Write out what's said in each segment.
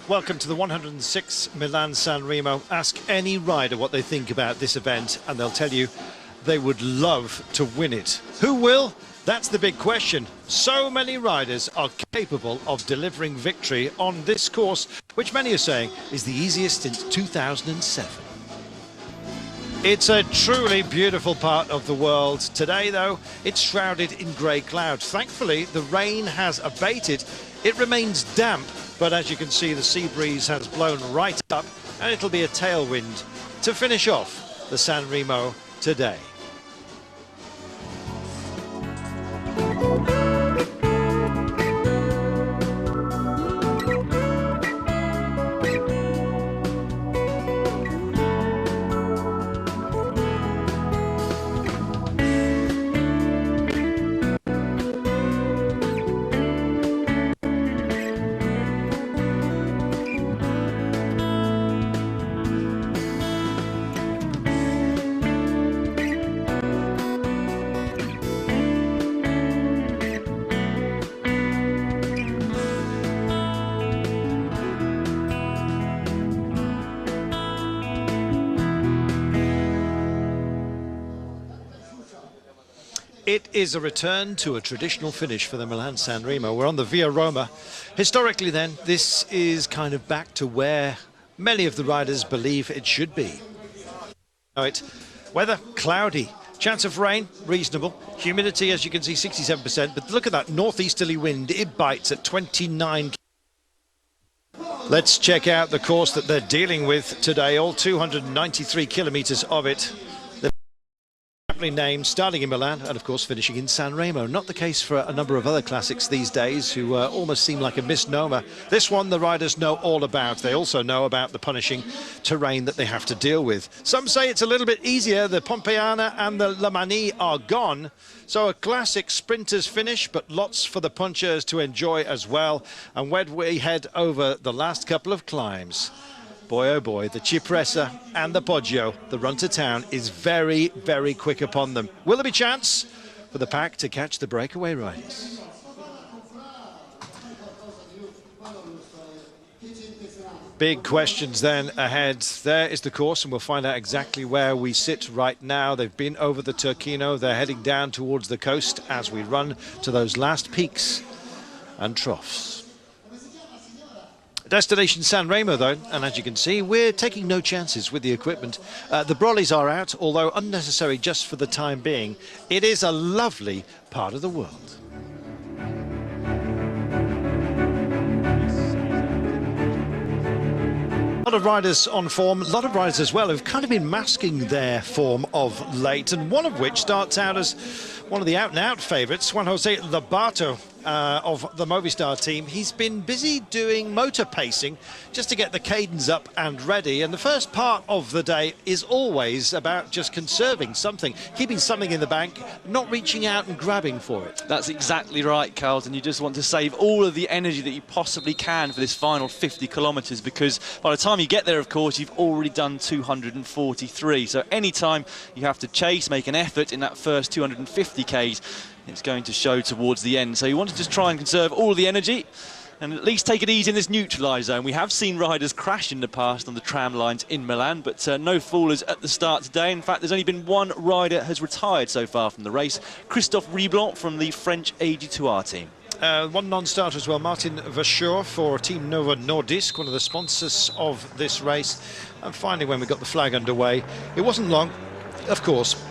Welcome to the 106th Milan San Remo. Ask any rider what they think about this event and they'll tell you they would love to win it. Who will? That's the big question. So many riders are capable of delivering victory on this course, which many are saying is the easiest since 2007. It's a truly beautiful part of the world. Today, though, it's shrouded in grey clouds. Thankfully, the rain has abated. It remains damp, but as you can see, the sea breeze has blown right up, and it'll be a tailwind to finish off the San Remo today. It is a return to a traditional finish for the Milan San Remo. We're on the Via Roma. Historically then, this is kind of back to where many of the riders believe it should be. Weather, cloudy. Chance of rain, reasonable. Humidity, as you can see, 67%. But look at that northeasterly wind. It bites at 29. Let's check out the course that they're dealing with today. All 293 kilometers of it. Named, starting in Milan and of course finishing in San Remo. Not the case for a number of other classics these days who almost seem like a misnomer. This one the riders know all about. They also know about the punishing terrain that they have to deal with. Some say it's a little bit easier. The Pompeiana and the Le Mani are gone, so a classic sprinters finish, but lots for the punchers to enjoy as well. And when we head over the last couple of climbs, boy oh boy, the Cipressa and the Poggio, the run to town is very, very quick upon them. Will there be chance for the pack to catch the breakaway riders? Big questions then ahead. There is the course, and we'll find out exactly where we sit right now. They've been over the Turchino. They're heading down towards the coast as we run to those last peaks and troughs. Destination San Remo, though, and as you can see, we're taking no chances with the equipment. The brollies are out, although unnecessary just for the time being. It is a lovely part of the world. A lot of riders on form, a lot of riders as well who've kind of been masking their form of late, and one of which starts out as one of the out-and-out favourites, Juan Jose Lobato of the Movistar team. He's been busy doing motor pacing just to get the cadence up and ready, and the first part of the day is always about just conserving something, keeping something in the bank, not reaching out and grabbing for it. That's exactly right, Carlton. You just want to save all of the energy that you possibly can for this final 50 kilometres, because by the time you get there, of course, you've already done 243. So any time you have to chase, make an effort in that first 250 Ks, it's going to show towards the end. So you want to just try and conserve all the energy and at least take it easy in this neutralised zone. We have seen riders crash in the past on the tram lines in Milan, but no fallers at the start today. In fact, there's only been one rider has retired so far from the race, Christophe Riblon from the French AG2R team. One non-starter as well, Martin Vachour for Team Novo Nordisk, one of the sponsors of this race. And finally, when we got the flag underway, it wasn't long, of course,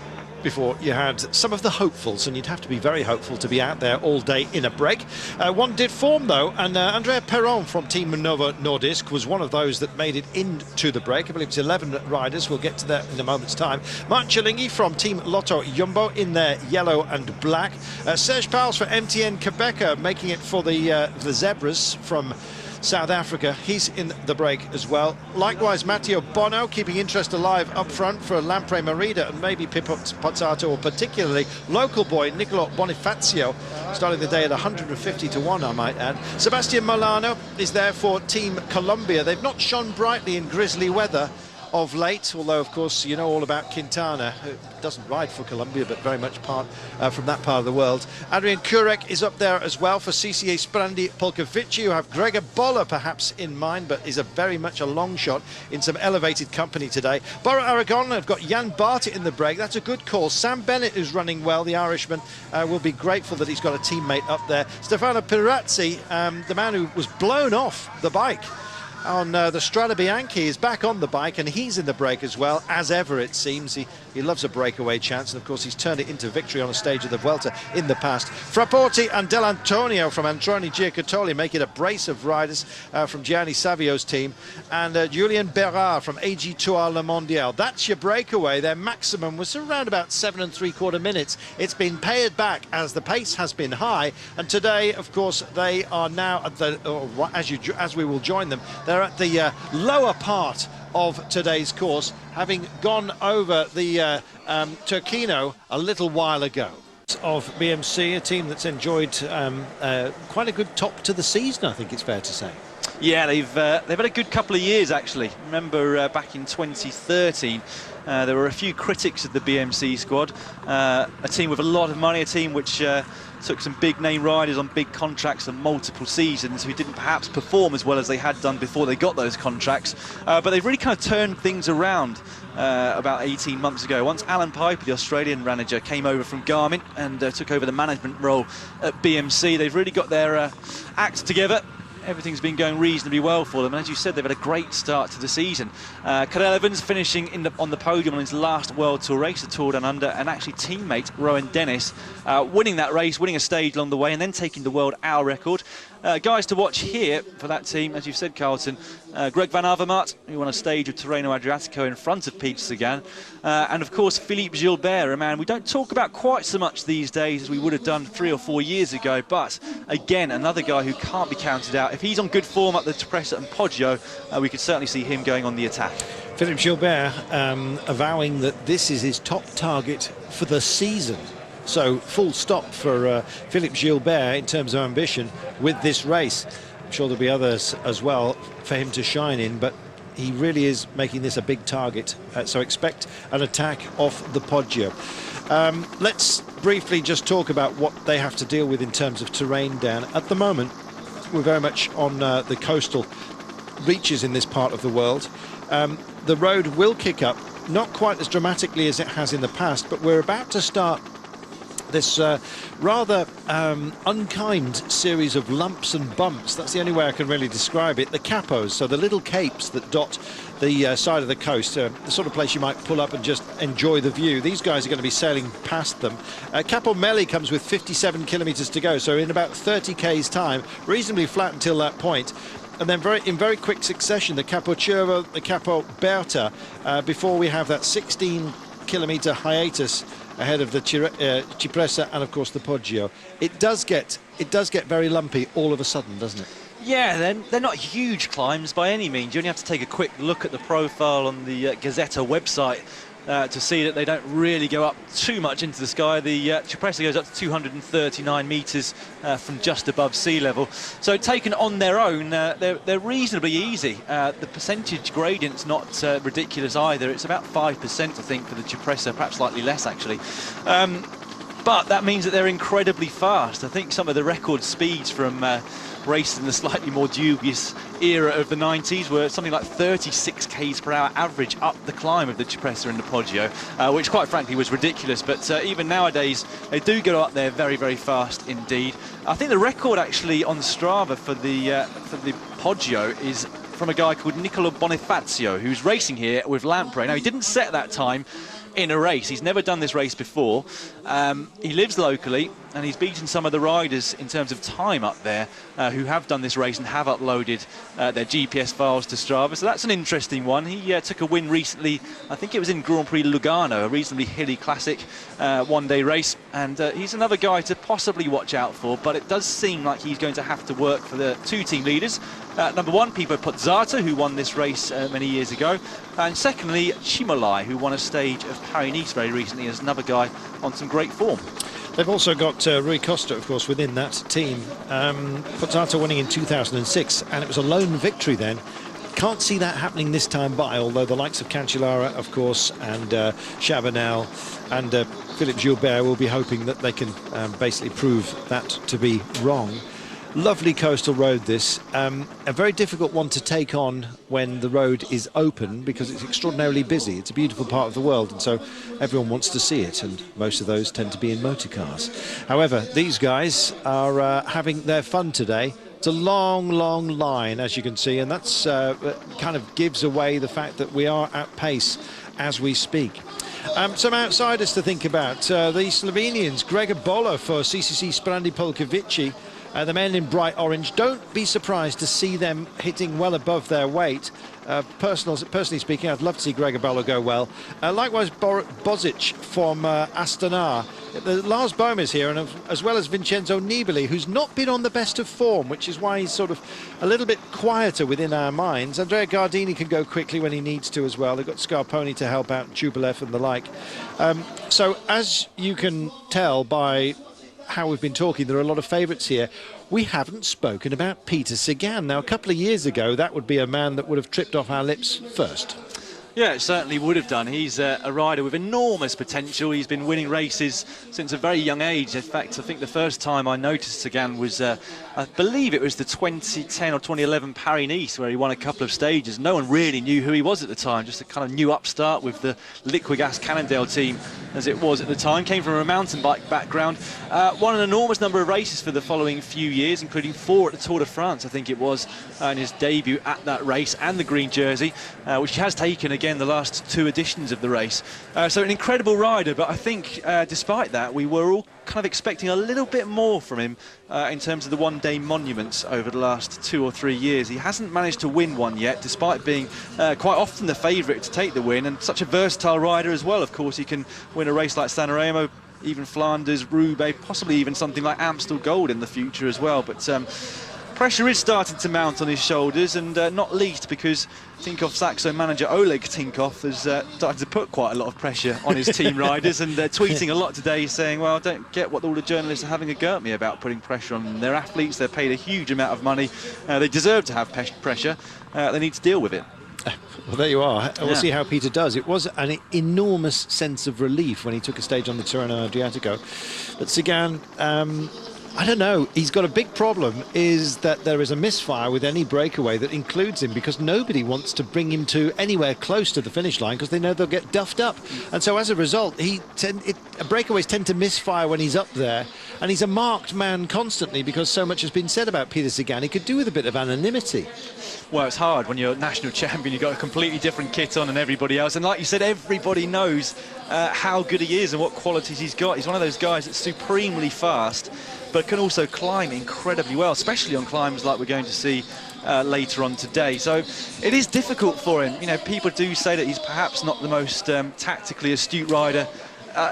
before you had some of the hopefuls, and you'd have to be very hopeful to be out there all day in a break. One did form, though, and Andrea Perron from Team Novo Nordisk was one of those that made it into the break. I believe it's 11 riders. We'll get to that in a moment's time. Marc Cialinghi from Team Lotto Jumbo in their yellow and black. Serge Pauwels for MTN Quebec, making it for the Zebras from South Africa. He's in the break as well. Likewise, Matteo Bono keeping interest alive up front for Lampre Merida and maybe Pippo Pozzato, or particularly local boy Nicolo Bonifacio, starting the day at 150 to 1, I might add. Sebastian Molano is there for Team Colombia. They've not shone brightly in grizzly weather, of late, although of course you know all about Quintana, who doesn't ride for Colombia but very much part from that part of the world. Adrian Kurek is up there as well for CCA Sprandi Polkovici. You have Gregor Boller perhaps in mind, but is very much a long shot in some elevated company today. Bora Aragon have got Jan Barty in the break. That's a good call. Sam Bennett is running well, the Irishman, will be grateful that he's got a teammate up there. Stefano Pirazzi, the man who was blown off the bike on the Strada Bianchi, is back on the bike, and he's in the break as well, as ever it seems. He loves a breakaway chance, and of course he's turned it into victory on a stage of the Vuelta in the past. Frapporti and Del Antonio from Antroni Giocattoli make it a brace of riders from Gianni Savio's team, and Julien Berard from AG Tour Le Mondial. That's your breakaway. Their maximum was around about 7 3/4 minutes. It's been pared back as the pace has been high, and today of course they are now at the as we will join them, they're at the lower part of today's course, having gone over the Turquino a little while ago. Of BMC, a team that's enjoyed quite a good top to the season, I think it's fair to say. Yeah, they've had a good couple of years actually. Remember back in 2013, there were a few critics of the BMC squad, a team with a lot of money, a team which took some big name riders on big contracts and multiple seasons who didn't perhaps perform as well as they had done before they got those contracts, but they've really kind of turned things around about 18 months ago. Once Alan Piper, the Australian manager, came over from Garmin and took over the management role at BMC, they've really got their act together. Everything's been going reasonably well for them, and as you said, they've had a great start to the season. Cadel Evans finishing on the podium on his last World Tour race, the Tour Down Under, and actually teammate Rowan Dennis winning that race, winning a stage along the way, and then taking the world hour record. Guys to watch here for that team, as you've said, Carlton, Greg Van Avermaet, who won a stage of Tirreno Adriatico in front of Peter Sagan, and of course Philippe Gilbert, a man we don't talk about quite so much these days as we would have done 3 or 4 years ago, but again another guy who can't be counted out. If he's on good form up the Cipressa and Poggio, we could certainly see him going on the attack. Philippe Gilbert avowing that this is his top target for the season. So full stop for Philippe Gilbert in terms of ambition with this race. I'm sure there'll be others as well for him to shine in, but he really is making this a big target. So expect an attack off the Poggio. Let's briefly just talk about what they have to deal with in terms of terrain, Dan. At the moment, we're very much on the coastal reaches in this part of the world. The road will kick up, not quite as dramatically as it has in the past, but we're about to start this rather unkind series of lumps and bumps. That's the only way I can really describe it. The capos, so the little capes that dot the side of the coast, the sort of place you might pull up and just enjoy the view. These guys are going to be sailing past them. Capo Meli comes with 57 kilometres to go, so in about 30 k's time, reasonably flat until that point. And then in very quick succession, the Capo Cervo, the Capo Berta, before we have that 16-kilometre hiatus ahead of the Cipressa and of course the Poggio. It does get very lumpy all of a sudden, doesn't it? Yeah, they're not huge climbs by any means. You only have to take a quick look at the profile on the Gazzetta website to see that they don't really go up too much into the sky. The Cipressa goes up to 239 metres from just above sea level. So taken on their own, they're reasonably easy. The percentage gradient's not ridiculous either. It's about 5%, I think, for the Cipressa, perhaps slightly less actually. But that means that they're incredibly fast. I think some of the record speeds from raced in the slightly more dubious era of the 90s were something like 36 k's per hour average up the climb of the Cipressa and the Poggio, which quite frankly was ridiculous, but even nowadays they do go up there very, very fast indeed. I think the record actually on Strava for the Poggio is from a guy called Nicolo Bonifacio, who's racing here with Lamprey. Now, he didn't set that time in a race. He's never done this race before. He lives locally and he's beaten some of the riders in terms of time up there who have done this race and have uploaded their GPS files to Strava. So that's an interesting one. He took a win recently. I think it was in Grand Prix Lugano, a reasonably hilly classic one-day race. And he's another guy to possibly watch out for, but it does seem like he's going to have to work for the two team leaders. Number one, Pipo Pozzato, who won this race many years ago. And secondly, Chimolai, who won a stage of Paris-Nice very recently, as another guy on some great form. They've also got Rui Costa, of course, within that team. Pozzato winning in 2006, and it was a lone victory then Can't see that happening this time by, although the likes of Cancellara, of course, and Chabanel and Philippe Gilbert will be hoping that they can basically prove that to be wrong. Lovely coastal road, this. A very difficult one to take on when the road is open because it's extraordinarily busy. It's a beautiful part of the world, and so everyone wants to see it, and most of those tend to be in motor cars. However, these guys are having their fun today. It's a long, long line, as you can see, and that's kind of gives away the fact that we are at pace as we speak. Some outsiders to think about. The Slovenians, Gregor Bola for CCC Sprandi Polkovici. The men in bright orange. Don't be surprised to see them hitting well above their weight. Personally speaking, I'd love to see Gregor Bola go well. Likewise, Bozic from Astana. Lars Bohm is here, and as well as Vincenzo Nibali, who's not been on the best of form, which is why he's sort of a little bit quieter within our minds. Andrea Gardini can go quickly when he needs to as well. They've got Scarponi to help out, Jubilev and the like. So as you can tell by how we've been talking, there are a lot of favourites here. We haven't spoken about Peter Sagan. Now, a couple of years ago, that would be a man that would have tripped off our lips first. Yeah, it certainly would have done. He's a rider with enormous potential. He's been winning races since a very young age. In fact, I think the first time I noticed Sagan was, I believe it was the 2010 or 2011 Paris-Nice, where he won a couple of stages. No one really knew who he was at the time, just a kind of new upstart with the Liquigas Cannondale team, as it was at the time. Came from a mountain bike background. Won an enormous number of races for the following few years, including 4 at the Tour de France, I think it was, in his debut at that race, and the green jersey, which he has taken again the last 2 editions of the race. So an incredible rider, but I think despite that, we were all kind of expecting a little bit more from him in terms of the one-day monuments over the last 2 or 3 years. He hasn't managed to win one yet, despite being quite often the favourite to take the win, and such a versatile rider as well. Of course, he can win a race like San Remo, even Flanders, Roubaix, possibly even something like Amstel Gold in the future as well. But pressure is starting to mount on his shoulders, and not least because Tinkoff Saxo manager Oleg Tinkoff has started to put quite a lot of pressure on his team riders, and they're tweeting a lot today saying, well, I don't get what all the journalists are having a go at me about putting pressure on them. They're athletes, they're paid a huge amount of money, they deserve to have pressure, they need to deal with it. Well, there you are. We'll see how Peter does. It was an enormous sense of relief when he took a stage on the Tirreno Adriatico. But Sagan, I don't know, he's got a big problem, is that there is a misfire with any breakaway that includes him, because nobody wants to bring him to anywhere close to the finish line because they know they'll get duffed up. And so as a result, breakaways tend to misfire when he's up there, and he's a marked man constantly because so much has been said about Peter Sagan. He could do with a bit of anonymity. Well, it's hard when you're national champion. You've got a completely different kit on than everybody else, and like you said, everybody knows how good he is and what qualities he's got. He's one of those guys that's supremely fast, but can also climb incredibly well, especially on climbs like we're going to see later on today. So it is difficult for him. You know, people do say that he's perhaps not the most tactically astute rider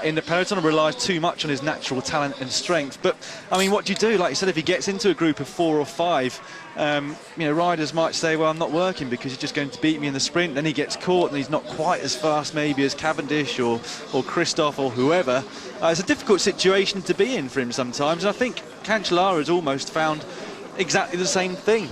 in the peloton, and relies too much on his natural talent and strength. But I mean, what do you do? Like you said, if he gets into a group of 4 or 5, you know, riders might say, well, I'm not working because he's just going to beat me in the sprint. Then he gets caught and he's not quite as fast maybe as Cavendish or Christoph or whoever. It's a difficult situation to be in for him sometimes, and I think Cancellara has almost found exactly the same thing.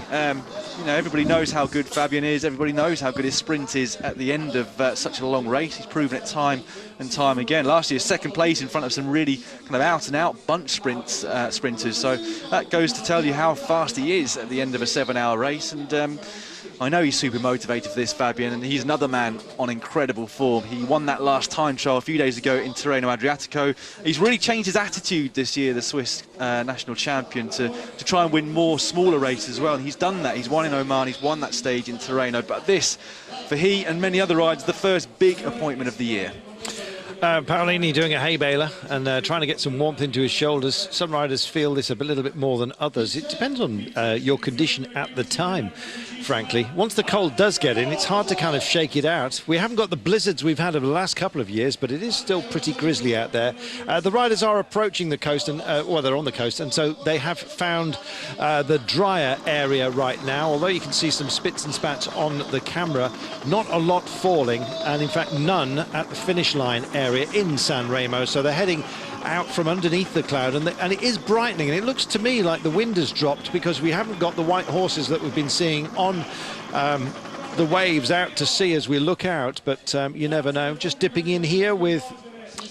You know, everybody knows how good Fabian is, everybody knows how good his sprint is at the end of such a long race. He's proven it time and time again. Last year, 2nd place in front of some really kind of out-and-out bunch sprinters, so that goes to tell you how fast he is at the end of a 7-hour race. And I know he's super motivated for this, Fabian, and he's another man on incredible form. He won that last time trial a few days ago in Tirreno Adriatico. He's really changed his attitude this year, the Swiss national champion, to try and win more smaller races as well, and he's done that. He's won in Oman, he's won that stage in Tirreno, but this, for he and many other riders, the first big appointment of the year. Paolini doing a hay baler and trying to get some warmth into his shoulders. Some riders feel this a little bit more than others. It depends on your condition at the time, frankly. Once the cold does get in, it's hard to kind of shake it out. We haven't got the blizzards we've had over the last couple of years, but it is still pretty grizzly out there. The riders are approaching the coast, and well, they're on the coast, and so they have found the drier area right now. Although you can see some spits and spats on the camera, not a lot falling, and in fact none at the finish line area in San Remo, so they're heading out from underneath the cloud, and it is brightening, and it looks to me like the wind has dropped because we haven't got the white horses that we've been seeing on the waves out to sea as we look out, but you never know. Just dipping in here with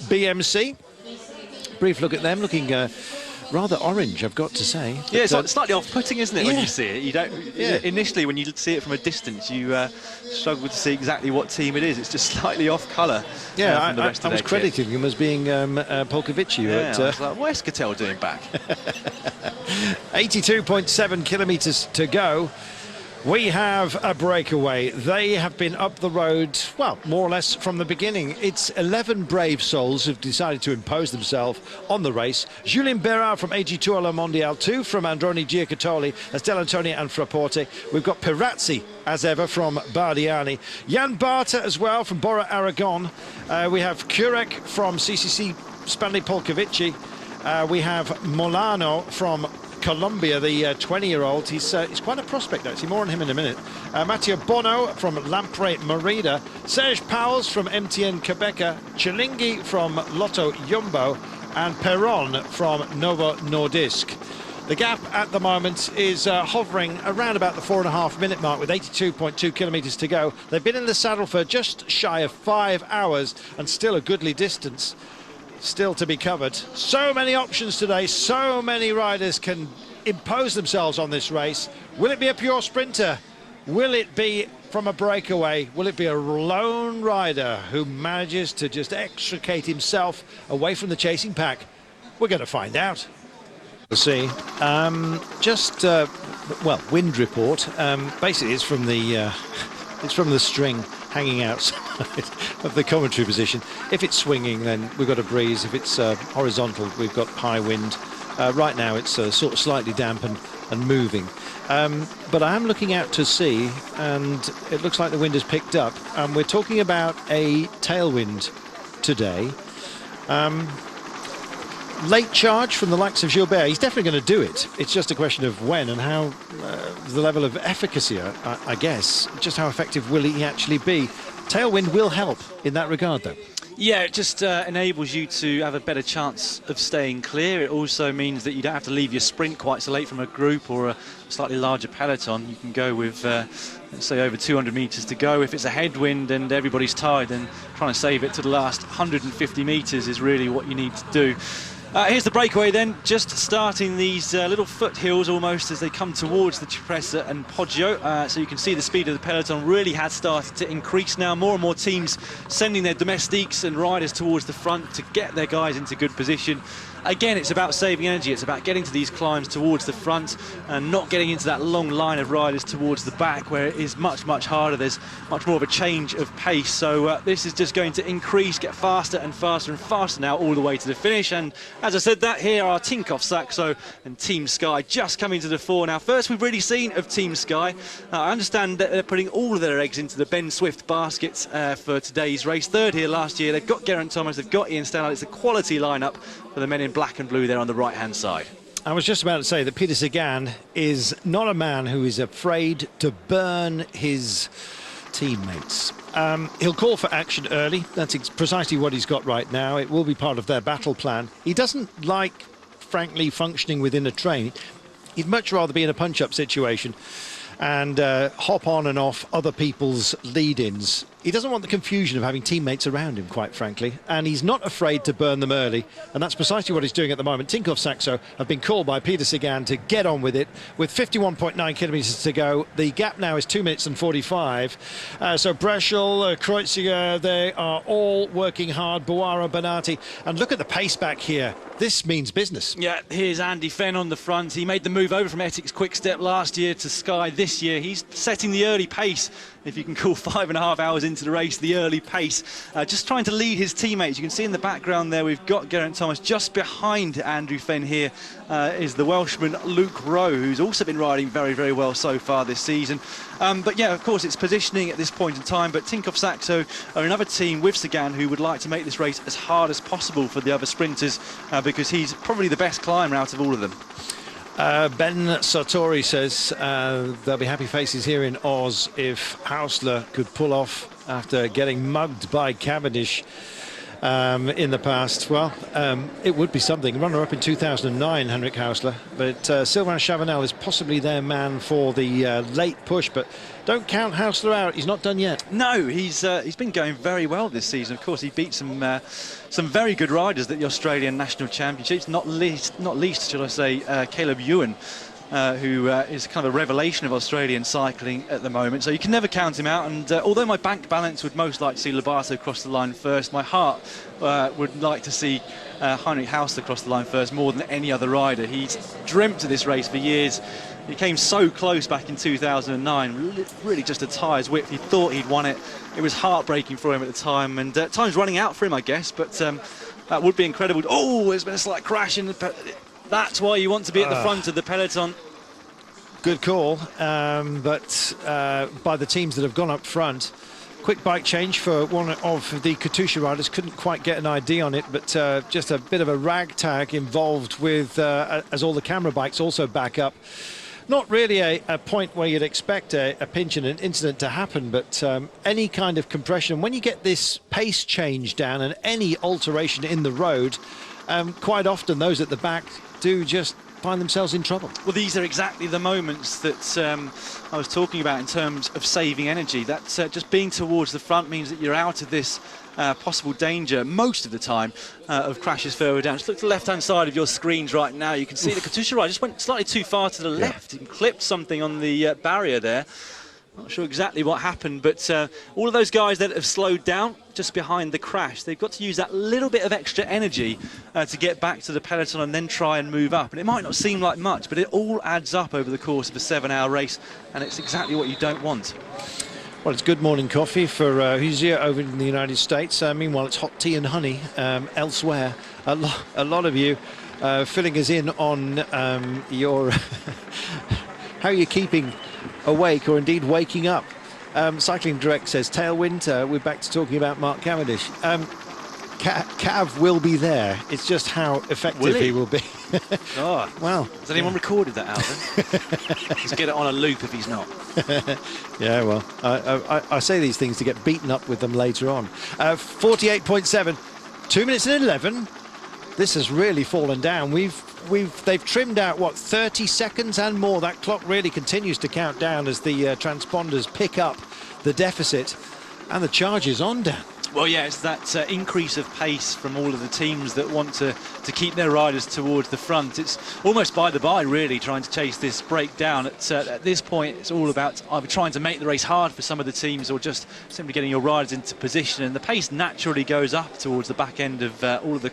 BMC. Brief look at them, looking rather orange, I've got to say. Yeah, it's slightly off-putting, isn't it, when you see it? You don't. Yeah. Initially, when you see it from a distance, you struggle to see exactly what team it is. It's just slightly off colour. Yeah, from the rest I of was their crediting kit. him as being Polkovici. Yeah, I was like, what's Cattell doing back? 82.7 kilometres to go. We have a breakaway. They have been up the road, well, more or less from the beginning. It's 11 brave souls who've decided to impose themselves on the race. Julien Berard from AG Tour La Mondiale, 2 from Androni Giocattoli, Estelle Antoni and Fraporte. We've got Pirazzi, as ever, from Bardiani. Jan Barta as well from Bora Aragon. We have Kurek from CCC Spanley Polkovici. We have Molano from Colombia, the 20-year-old. He's quite a prospect, actually. More on him in a minute. Matteo Bono from Lampre Merida. Serge Pauls from MTN Quebeca. Chilinghi from Lotto Jumbo. And Perron from Novo Nordisk. The gap at the moment is hovering around about the 4.5-minute mark with 82.2 kilometres to go. They've been in the saddle for just shy of 5 hours and still a goodly distance still to be covered. So many options today, so many riders can impose themselves on this race. Will it be a pure sprinter? Will it be from a breakaway? Will it be a lone rider who manages to just extricate himself away from the chasing pack? We're going to find out. We'll see. Well, wind report. Basically, it's from the string hanging outside of the commentary position. If it's swinging, then we've got a breeze. If it's horizontal, we've got high wind. Right now, it's sort of slightly damp and moving. But I am looking out to sea, and it looks like the wind has picked up. We're talking about a tailwind today. Late charge from the likes of Gilbert. He's definitely going to do it. It's just a question of when and how, the level of efficacy, I guess. Just how effective will he actually be? Tailwind will help in that regard, though. Yeah, it just enables you to have a better chance of staying clear. It also means that you don't have to leave your sprint quite so late from a group or a slightly larger peloton. You can go with, let's say, over 200 metres to go. If it's a headwind and everybody's tired, then trying to save it to the last 150 metres is really what you need to do. Here's the breakaway then, just starting these little foothills almost as they come towards the Cipressa and Poggio. So you can see the speed of the peloton really has started to increase now. More and more teams sending their domestiques and riders towards the front to get their guys into good position. Again, it's about saving energy. It's about getting to these climbs towards the front and not getting into that long line of riders towards the back where it is much, much harder. There's much more of a change of pace. So this is just going to increase, get faster and faster and faster now all the way to the finish. And as I said that, here are Tinkoff Saxo and Team Sky just coming to the fore. Now, first we've really seen of Team Sky. I understand that they're putting all of their eggs into the Ben Swift baskets for today's race. Third here last year. They've got Geraint Thomas, they've got Ian Stannard. It's a quality lineup for the men in black and blue there on the right-hand side. I was just about to say that Peter Sagan is not a man who is afraid to burn his teammates. He'll call for action early. That's precisely what he's got right now. It will be part of their battle plan. He doesn't like, frankly, functioning within a train. He'd much rather be in a punch-up situation and hop on and off other people's lead-ins. He doesn't want the confusion of having teammates around him, quite frankly, and he's not afraid to burn them early, and that's precisely what he's doing at the moment. Tinkoff Saxo have been called by Peter Sagan to get on with it. With 51.9 kilometres to go, the gap now is 2 minutes and 45. So Breschel, Kreuziger, they are all working hard. Boara, Benati, and look at the pace back here. This means business. Yeah, here's Andy Fenn on the front. He made the move over from Ethics Quick Step last year to Sky this year. He's setting the early pace, if you can call 5.5 hours into the race the early pace, just trying to lead his teammates. You can see in the background there we've got Geraint Thomas. Just behind Andrew Fenn here is the Welshman Luke Rowe, who's also been riding very, very well so far this season. But yeah, of course, it's positioning at this point in time, but Tinkoff Saxo are another team with Sagan who would like to make this race as hard as possible for the other sprinters because he's probably the best climber out of all of them. Ben Sartori says there'll be happy faces here in Oz if Hausler could pull off after getting mugged by Cavendish. in the past. Well, it would be something. Runner-up in 2009, Henrik Hausler. But Sylvain Chavanel is possibly their man for the late push. But don't count Hausler out. He's not done yet. No, he's been going very well this season. Of course, he beat some very good riders at the Australian National Championships. Not least, should I say, Caleb Ewan. Who is kind of a revelation of Australian cycling at the moment. So you can never count him out. And although my bank balance would most like to see Lobato cross the line first, my heart would like to see Heinrich Hausler cross the line first more than any other rider. He's dreamt of this race for years. He came so close back in 2009, really just a tyres whip. He thought he'd won it. It was heartbreaking for him at the time, and time's running out for him, I guess, but that would be incredible. Oh, there's been a slight crash in the... That's why you want to be at the front of the peloton. Good call, but by the teams that have gone up front. Quick bike change for one of the Katusha riders. Couldn't quite get an ID on it, but just a bit of a ragtag involved with, as all the camera bikes also back up. Not really a point where you'd expect a pinch and an incident to happen, but any kind of compression. When you get this pace change down and any alteration in the road, quite often those at the back do just find themselves in trouble. Well, these are exactly the moments that I was talking about in terms of saving energy. That's just being towards the front means that you're out of this possible danger most of the time of crashes further down. Just look to the left-hand side of your screens right now. You can see the Katusha rider just went slightly too far to the left and clipped something on the barrier there. Not sure exactly what happened, but all of those guys that have slowed down just behind the crash, they've got to use that little bit of extra energy to get back to the peloton and then try and move up. And it might not seem like much, but it all adds up over the course of a 7-hour race, and it's exactly what you don't want. Well, it's good morning coffee for who's here over in the United States. Meanwhile, it's hot tea and honey elsewhere. A lot of you filling us in on your... how you're keeping awake, or indeed waking up. Cycling Direct says tailwind. We're back to talking about Mark Cavendish. Cav will be there. It's just how effective he will be. Oh, well, has anyone recorded that out then? Let's get it on a loop if he's not. Yeah, well, I say these things to get beaten up with them later on. 48.7, 2 minutes and 11. This has really fallen down. They've trimmed out, what, 30 seconds and more. That clock really continues to count down as the transponders pick up the deficit, and the charge is on down. Well, yeah, it's that increase of pace from all of the teams that want to keep their riders towards the front. It's almost by the by, really, trying to chase this breakdown. At this point, it's all about either trying to make the race hard for some of the teams or just simply getting your riders into position. And the pace naturally goes up towards the back end of all of the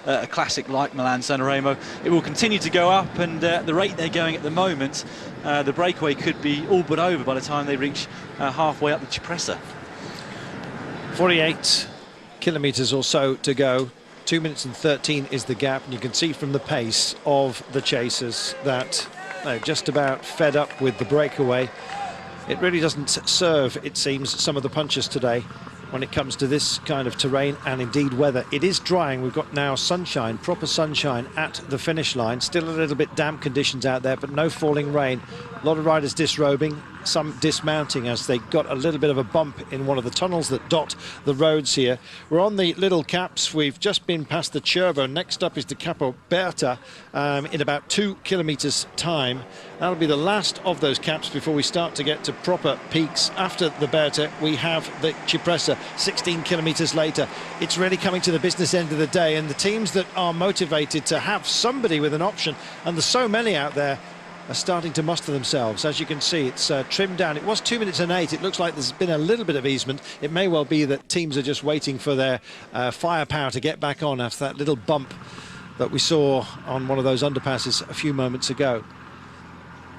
a classic like Milan San Remo. It will continue to go up, and at the rate they're going at the moment, the breakaway could be all but over by the time they reach halfway up the Cipressa. 48 kilometres or so to go. 2 minutes and 13 is the gap, and you can see from the pace of the chasers that they're just about fed up with the breakaway. It really doesn't serve, it seems, some of the punchers today when it comes to this kind of terrain and indeed weather. It is drying. We've got now sunshine, proper sunshine at the finish line. Still a little bit damp conditions out there, but no falling rain. A lot of riders disrobing, some dismounting as they got a little bit of a bump in one of the tunnels that dot the roads here. We're on the little caps. We've just been past the Cervo. Next up is the Capo Berta in about 2 kilometres time. That'll be the last of those caps before we start to get to proper peaks. After the Berta, we have the Cipressa 16 kilometres later. It's really coming to the business end of the day, and the teams that are motivated to have somebody with an option, and there's so many out there, are starting to muster themselves. As you can see, it's trimmed down. It was 2 minutes and 8. It looks like there's been a little bit of easement. It may well be that teams are just waiting for their firepower to get back on after that little bump that we saw on one of those underpasses a few moments ago.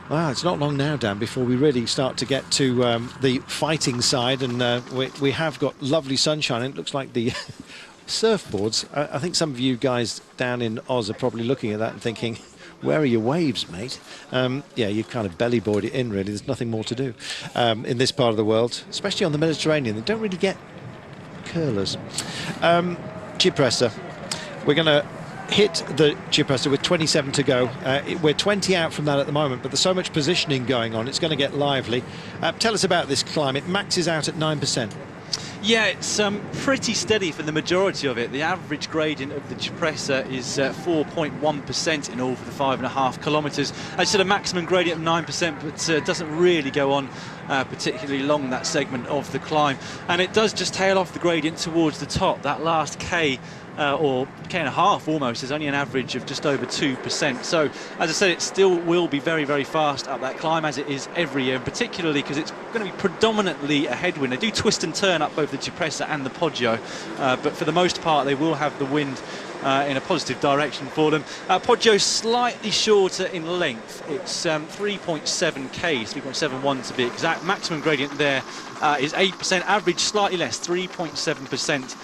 Wow, it's not long now, Dan, before we really start to get to the fighting side, and we have got lovely sunshine. It looks like the surfboards. I think some of you guys down in Oz are probably looking at that and thinking, where are your waves, mate? Yeah, you've kind of belly buoyed it in, really. There's nothing more to do in this part of the world, especially on the Mediterranean. They don't really get curlers. Cipressa. We're going to hit the Cipressa with 27 to go. We're 20 out from that at the moment, but there's so much positioning going on, it's going to get lively. Tell us about this climb. It maxes out at 9%. Yeah, it's pretty steady for the majority of it. The average gradient of the Cipressa is 4.1% in all for the 5.5 kilometres. I said a maximum gradient of 9%, but doesn't really go on particularly long, that segment of the climb. And it does just tail off the gradient towards the top. That last K, or K and a half almost, is only an average of just over 2%. So, as I said, it still will be very, very fast up that climb, as it is every year, and particularly because it's going to be predominantly a headwind. They do twist and turn up both the Cipressa and the Poggio, but for the most part they will have the wind in a positive direction for them. Poggio slightly shorter in length. It's 3.7 Ks, 3.71 to be exact. Maximum gradient there is 8%, average slightly less, 3.7%.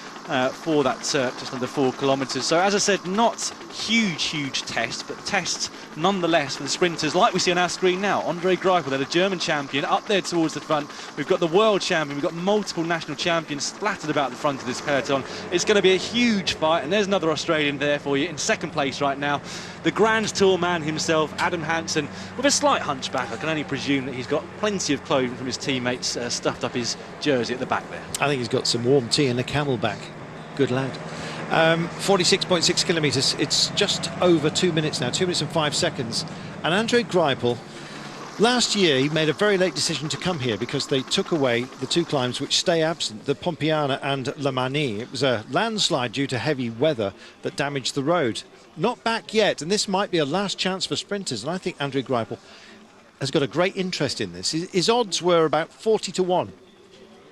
For that just under 4 kilometres. So, as I said, not huge tests, but tests nonetheless for the sprinters, like we see on our screen now. Andre Greipel, they're the German champion, up there towards the front. We've got the world champion, we've got multiple national champions splattered about the front of this peloton. It's going to be a huge fight, and there's another Australian there for you in second place right now. The Grand Tour man himself, Adam Hansen, with a slight hunchback. I can only presume that he's got plenty of clothing from his teammates stuffed up his jersey at the back there. I think he's got some warm tea and a camelback. Good lad. 46.6 kilometres. It's just over 2 minutes now, 2 minutes and 5 seconds. And Andre Greipel, last year he made a very late decision to come here because they took away the two climbs which stay absent, the Pompiana and Le Mani. It was a landslide due to heavy weather that damaged the road. Not back yet, and this might be a last chance for sprinters. And I think Andre Greipel has got a great interest in this. His odds were about 40 to 1.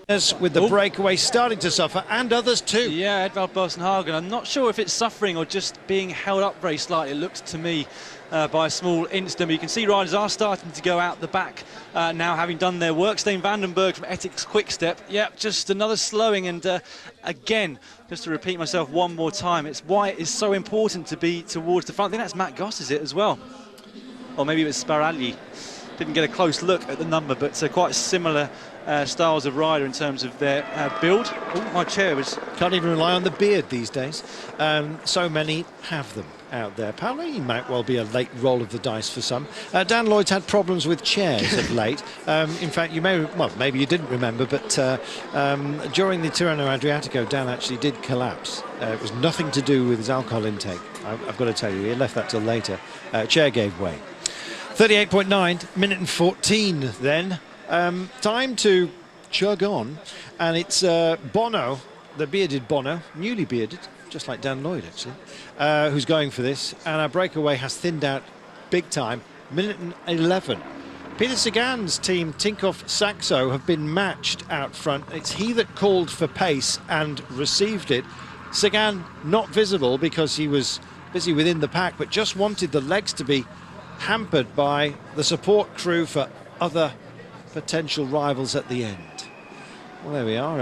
With the breakaway starting to suffer, and others too. Yeah, Edvald Boasson-Hagen. I'm not sure if it's suffering or just being held up very slightly. It looks to me by a small instant. But you can see riders are starting to go out the back now, having done their work. Steen Vandenberg from Ethics Quickstep. Yeah, just another slowing. And again, just to repeat myself one more time, it's why it is so important to be towards the front. I think that's Matt Goss, is it, as well? Or maybe it was Sparagli. Didn't get a close look at the number, but quite similar styles of rider in terms of their build. Oh, my chair was... Can't even rely on the beard these days. So many have them out there. Paolini might well be a late roll of the dice for some. Dan Lloyd's had problems with chairs of late. In fact, you may, well, maybe you didn't remember, but during the Tirreno Adriatico, Dan actually did collapse. It was nothing to do with his alcohol intake. I've got to tell you, he left that till later. Chair gave way. 38.9, minute and 14 then. Time to chug on, and it's Bono, the bearded Bono, newly bearded, just like Dan Lloyd actually, who's going for this, and our breakaway has thinned out big time, minute and 11. Peter Sagan's team, Tinkoff Saxo, have been matched out front. It's he that called for pace and received it. Sagan not visible because he was busy within the pack, but just wanted the legs to be hampered by the support crew for other potential rivals at the end. Well, there we are,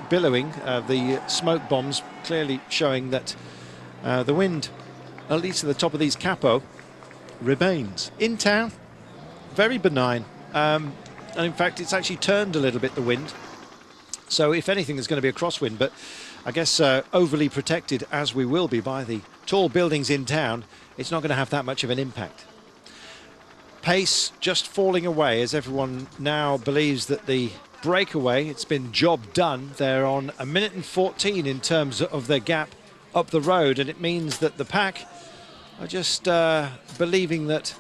billowing, the smoke bombs clearly showing that the wind, at least at the top of these capo, remains. In town, very benign, and in fact it's actually turned a little bit, the wind, so if anything there's going to be a crosswind, but I guess overly protected as we will be by the tall buildings in town, it's not going to have that much of an impact. Pace just falling away as everyone now believes that the breakaway, it's been job done. They're on a minute and 14 in terms of their gap up the road, and it means that the pack are just believing that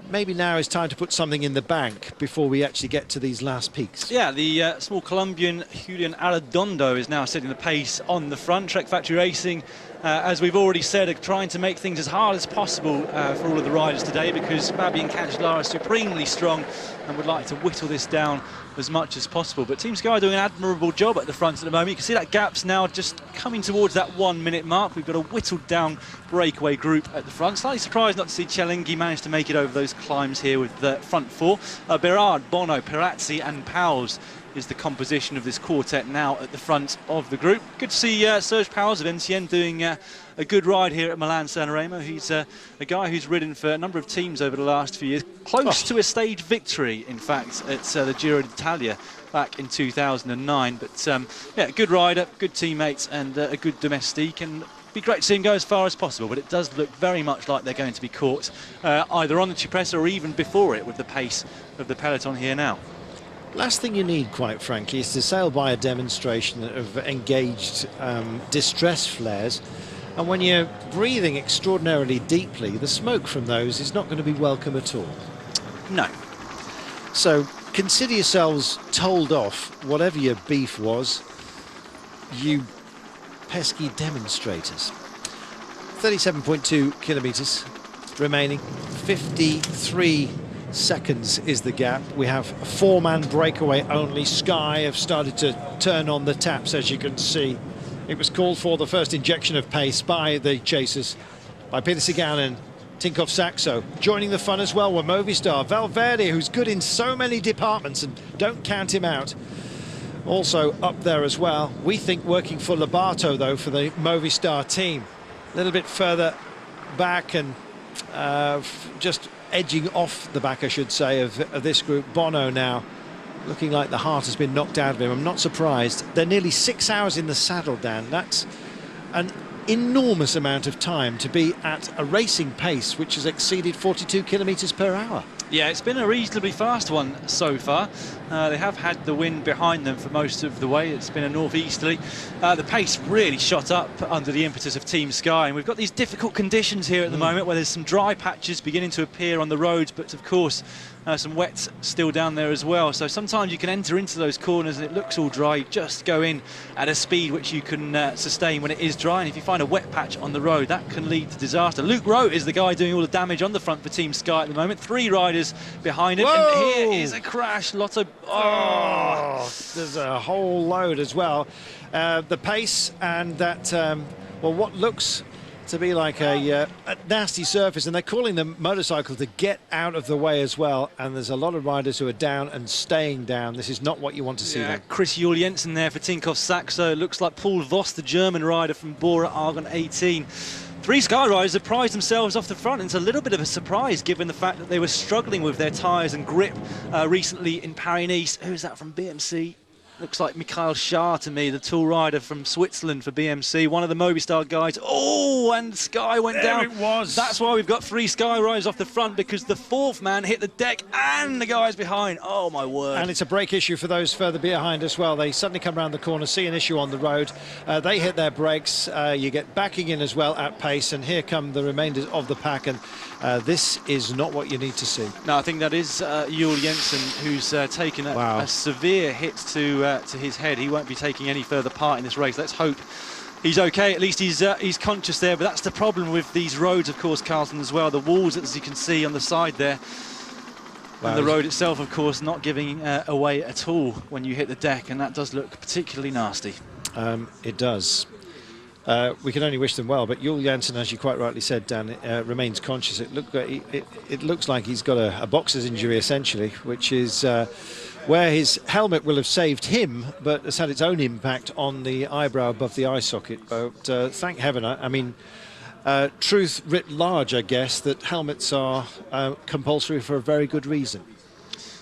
maybe now is time to put something in the bank before we actually get to these last peaks. Yeah, the small Colombian Julian Arredondo is now setting the pace on the front. Trek Factory Racing, as we've already said, are trying to make things as hard as possible for all of the riders today, because Fabian Cancellara is supremely strong and would like to whittle this down as much as possible. But Team Sky are doing an admirable job at the front at the moment. You can see that gap's now just coming towards that 1 minute mark. We've got a whittled down breakaway group at the front. Slightly surprised not to see Cialinghi manage to make it over those climbs here with the front four. Berard, Bono, Perazzi and Pauwels is the composition of this quartet now at the front of the group. Good to see Serge Pauwels of NCN doing a good ride here at Milan San Remo. He's a guy who's ridden for a number of teams over the last few years, close to a stage victory, in fact, at the Giro d'Italia back in 2009. But yeah, good rider, good teammates, and a good domestique, and be great to see him go as far as possible. But it does look very much like they're going to be caught either on the Cipressa or even before it with the pace of the peloton here now. Last thing you need, quite frankly, is to sail by a demonstration of engaged distress flares. And when you're breathing extraordinarily deeply, the smoke from those is not going to be welcome at all. No. So consider yourselves told off, whatever your beef was, you pesky demonstrators. 37.2 kilometres remaining, 53 seconds is the gap. We have a four-man breakaway only. Sky have started to turn on the taps, as you can see. It was called for, the first injection of pace by the chasers, by Peter Sagan and Tinkoff Saxo. Joining the fun as well were Movistar, Valverde, who's good in so many departments, and don't count him out. Also up there as well, we think working for Lobato though, for the Movistar team. A little bit further back and just edging off the back, I should say, of this group. Bono now looking like the heart has been knocked out of him. I'm not surprised. They're nearly 6 hours in the saddle, Dan. That's an enormous amount of time to be at a racing pace which has exceeded 42 kilometres per hour. Yeah, it's been a reasonably fast one so far. They have had the wind behind them for most of the way. It's been a northeasterly. The pace really shot up under the impetus of Team Sky, and we've got these difficult conditions here at the moment where there's some dry patches beginning to appear on the roads, but of course some wet still down there as well. So sometimes you can enter into those corners and it looks all dry. You just go in at a speed which you can sustain when it is dry, and if you find a wet patch on the road, that can lead to disaster. Luke Rowe is the guy doing all the damage on the front for Team Sky at the moment. 3 riders behind him. Whoa! And here is a crash. Lotto. Oh, there's a whole load as well. The pace and that, well, what looks to be like a nasty surface, and they're calling the motorcycle to get out of the way as well, and there's a lot of riders who are down and staying down. This is not what you want to see. Them. Chris Juhl-Jensen there for Tinkoff Saxo. Looks like Paul Voss, the German rider from Bora Argon 18. 3 Sky riders have prized themselves off the front, and it's a little bit of a surprise given the fact that they were struggling with their tyres and grip recently in Paris-Nice. Who's that from BMC? Looks like Mikhail Shah to me, the tall rider from Switzerland for BMC, one of the Movistar guys. Oh, and Sky went down. There it was. That's why we've got 3 Sky riders off the front, because the 4th man hit the deck and the guys behind. Oh, my word. And it's a brake issue for those further behind as well. They suddenly come around the corner, see an issue on the road. They hit their brakes. You get backing in as well at pace, and here come the remainders of the pack. And this is not what you need to see. No, I think that is Juhl-Jensen, who's taken a severe hit to his head. He won't be taking any further part in this race. Let's hope he's okay. At least he's conscious there. But that's the problem with these roads, of course, Carlton, as well. The walls, as you can see on the side there, and the road itself, of course, not giving away at all when you hit the deck, and that does look particularly nasty. It does. We can only wish them well, but Juhl-Jensen, as you quite rightly said, Dan, remains conscious. It looks like he's got a boxer's injury, essentially, which is where his helmet will have saved him, but has had its own impact on the eyebrow above the eye socket. But thank heaven, I mean, truth writ large, I guess, that helmets are compulsory for a very good reason.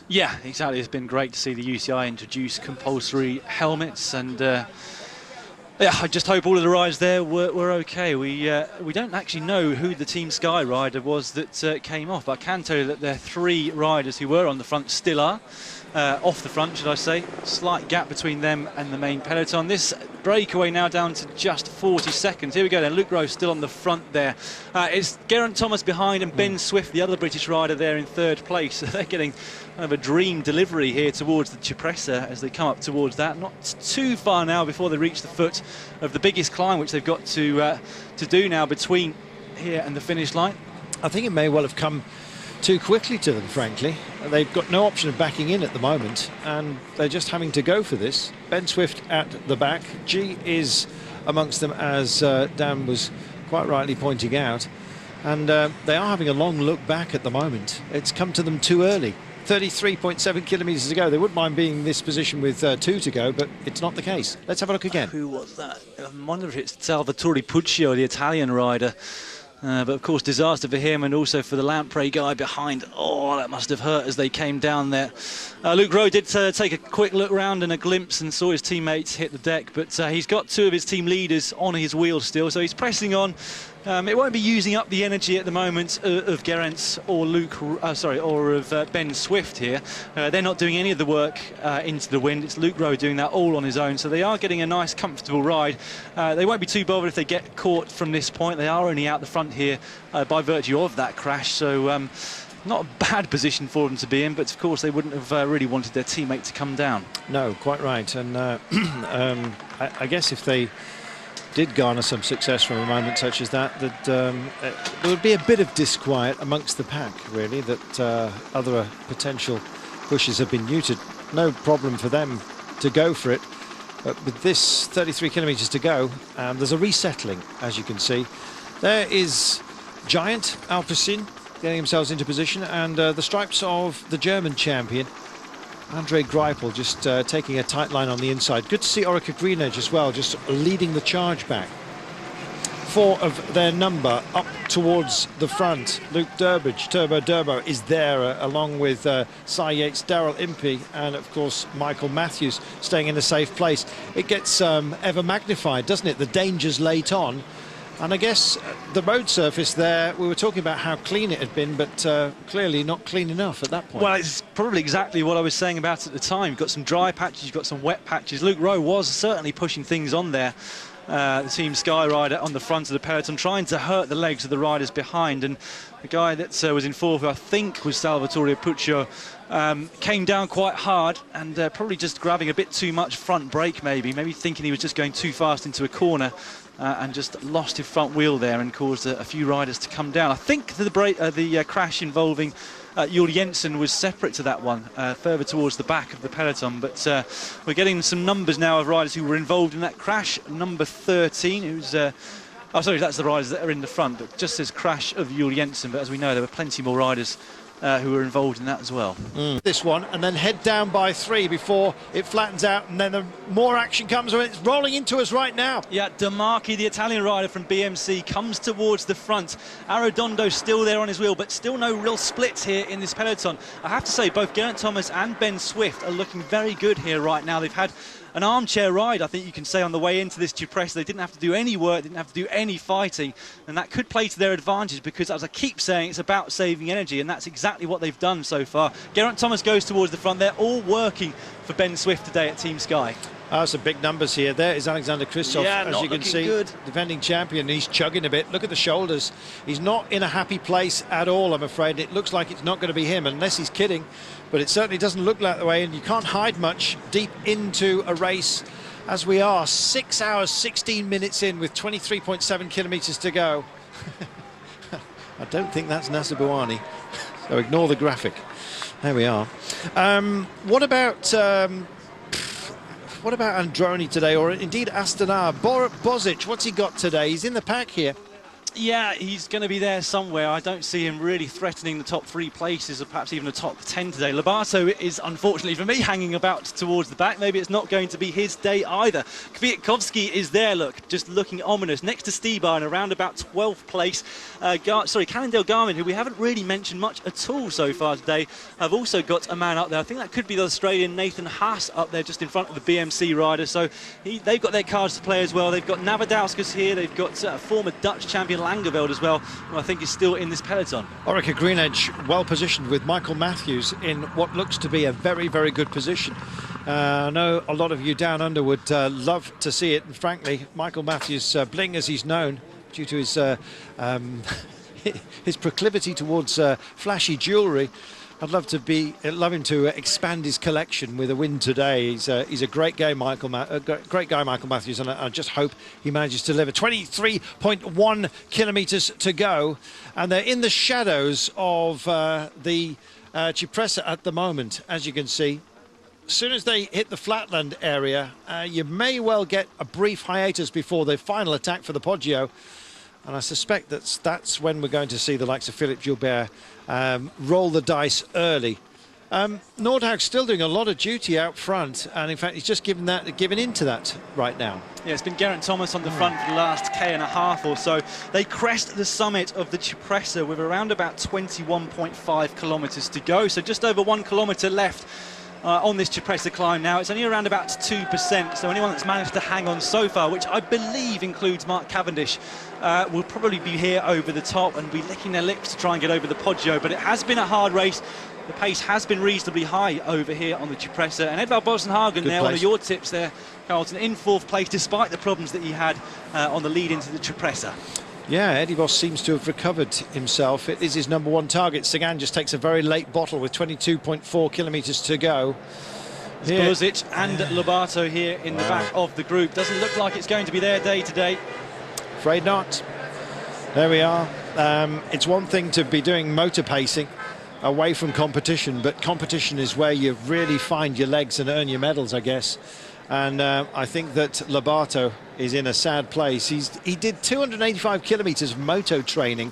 Yeah, exactly. It's been great to see the UCI introduce compulsory helmets, and yeah, I just hope all of the riders there were okay. We don't actually know who the Team Sky rider was that came off, but I can tell you that there are 3 riders who were on the front, still are. Off the front, should I say. Slight gap between them and the main peloton. This breakaway now down to just 40 seconds. Here we go then. Luke Rowe still on the front there. It's Geraint Thomas behind, and Ben Swift, the other British rider, there in 3rd place. They're getting kind of a dream delivery here towards the Cipressa as they come up towards that. Not too far now before they reach the foot of the biggest climb, which they've got to do now between here and the finish line. I think it may well have come too quickly to them, frankly. They've got no option of backing in at the moment, and they're just having to go for this. Ben Swift at the back. G is amongst them, as Dan was quite rightly pointing out, and they are having a long look back at the moment. It's come to them too early. 33.7 kilometres to go. They wouldn't mind being in this position with 2 to go, but it's not the case. Let's have a look again. Who was that? I wonder if it's Salvatore Puccio, the Italian rider. But of course, disaster for him, and also for the Lamprey guy behind. Oh, Oh, that must have hurt as they came down there. Luke Rowe did take a quick look round and a glimpse and saw his teammates hit the deck, but he's got two of his team leaders on his wheel still, so he's pressing on. It won't be using up the energy at the moment of Geraint or of Ben Swift here. They're not doing any of the work into the wind. It's Luke Rowe doing that all on his own, so they are getting a nice comfortable ride. They won't be too bothered if they get caught from this point. They are only out the front here by virtue of that crash, so not a bad position for them to be in, but of course they wouldn't have really wanted their teammate to come down. No, quite right. And I guess if they did garner some success from a moment such as that, there would be a bit of disquiet amongst the pack, really, that other potential pushes have been neutered. No problem for them to go for it, but with this 33 kilometres to go, there's a resettling, as you can see. There is Giant Alpecin getting themselves into position, and the stripes of the German champion Andre Greipel just taking a tight line on the inside. Good to see Orica Greenedge as well, just leading the charge back. 4 of their number up towards the front. Luke Durbridge, Turbo Durbo, is there along with Cy Yates, Daryl Impey, and of course Michael Matthews staying in a safe place. It gets ever magnified, doesn't it? The dangers late on. And I guess the road surface there, we were talking about how clean it had been, but clearly not clean enough at that point. Well, it's probably exactly what I was saying about at the time. You've got some dry patches, you've got some wet patches. Luke Rowe was certainly pushing things on there. The Team Sky rider on the front of the peloton, trying to hurt the legs of the riders behind. And the guy that was in fourth, who I think was Salvatore Puccio, came down quite hard and probably just grabbing a bit too much front brake, maybe thinking he was just going too fast into a corner. And just lost his front wheel there and caused a few riders to come down. I think the crash involving Juul Jensen was separate to that one, further towards the back of the peloton. But we're getting some numbers now of riders who were involved in that crash. Number 13, who's... oh, sorry, that's the riders that are in the front, but just says crash of Juul Jensen. But as we know, there were plenty more riders who were involved in that as well. This one, and then head down by 3 before it flattens out, and then the more action comes when it's rolling into us right now. Yeah, De Marchi, the Italian rider from BMC, comes towards the front. Arredondo still there on his wheel, but still no real splits here in this peloton. I have to say, both Geraint Thomas and Ben Swift are looking very good here right now. They've had an armchair ride, I think you can say, on the way into this Cipressa. They didn't have to do any work, didn't have to do any fighting, and that could play to their advantage because, as I keep saying, it's about saving energy, and that's exactly what they've done so far. Geraint Thomas goes towards the front. They're all working for Ben Swift today at Team Sky. Some big numbers here. There is Alexander Kristoff, as you can see, good. defending champion. He's chugging a bit. Look at the shoulders. He's not in a happy place at all, I'm afraid. It looks like it's not going to be him, unless he's kidding. But it certainly doesn't look that way, and you can't hide much deep into a race as we are. 6 hours, 16 minutes in with 23.7 kilometres to go. I don't think that's Nasser Bouhanni, so ignore the graphic. There we are. What about Androni today, or indeed Astana? Bozic, what's he got today? He's in the pack here. Yeah, he's going to be there somewhere. I don't see him really threatening the top 3 places, or perhaps even the top 10 today. Lobato is, unfortunately for me, hanging about towards the back. Maybe it's not going to be his day either. Kwiatkowski is there, look, just looking ominous. Next to Stibar in around about 12th place. Cannondale Garmin, who we haven't really mentioned much at all so far today, have also got a man up there. I think that could be the Australian Nathan Haas up there just in front of the BMC rider. So they've got their cards to play as well. They've got Navadauskas here. They've got former Dutch champion Langeveld as well, who I think is still in this peloton. Orica Greenedge well positioned with Michael Matthews in what looks to be a very, very good position. I know a lot of you down under would love to see it, and frankly, Michael Matthews, bling as he's known, due to his his proclivity towards flashy jewellery, I'd love him to expand his collection with a win today. He's a great guy, Michael Matthews, and I just hope he manages to deliver. 23.1 kilometres to go, and they're in the shadows of the Cipressa at the moment, as you can see. As soon as they hit the flatland area, you may well get a brief hiatus before the final attack for the Poggio. And I suspect that's when we're going to see the likes of Philippe Gilbert roll the dice early Nordhaug's still doing a lot of duty out front, and in fact he's just giving into that right now. Yeah, it's been Geraint Thomas on the front for the last K&a-half or so. They crest the summit of the Cipressa with around about 21.5 kilometres to go, so just over 1 kilometre left on this Cipressa climb now. It's only around about 2%, so anyone that's managed to hang on so far, which I believe includes Mark Cavendish, will probably be here over the top and be licking their lips to try and get over the Poggio. But it has been a hard race. The pace has been reasonably high over here on the Cipressa. And Edvald Bosenhagen there, one of your tips there, Carlton, in 4th place, despite the problems that he had on the lead into the Cipressa. Yeah, Eddie Voss seems to have recovered himself. It is his #1 target. Sagan just takes a very late bottle with 22.4 kilometres to go. Buluzic and Lobato here in the back of the group. Doesn't look like it's going to be their day today. Afraid not. There we are. It's one thing to be doing motor pacing away from competition, but competition is where you really find your legs and earn your medals, I guess. And I think that Lobato is in a sad place. He did 285 kilometres of moto training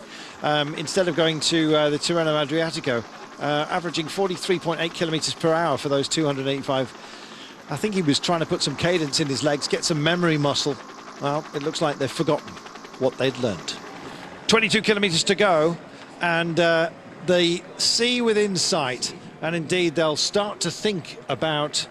instead of going to the Tirreno Adriatico, averaging 43.8 kilometres per hour for those 285. I think he was trying to put some cadence in his legs, get some memory muscle. Well, it looks like they've forgotten what they'd learnt. 22 kilometres to go, and the sea within sight, and indeed they'll start to think about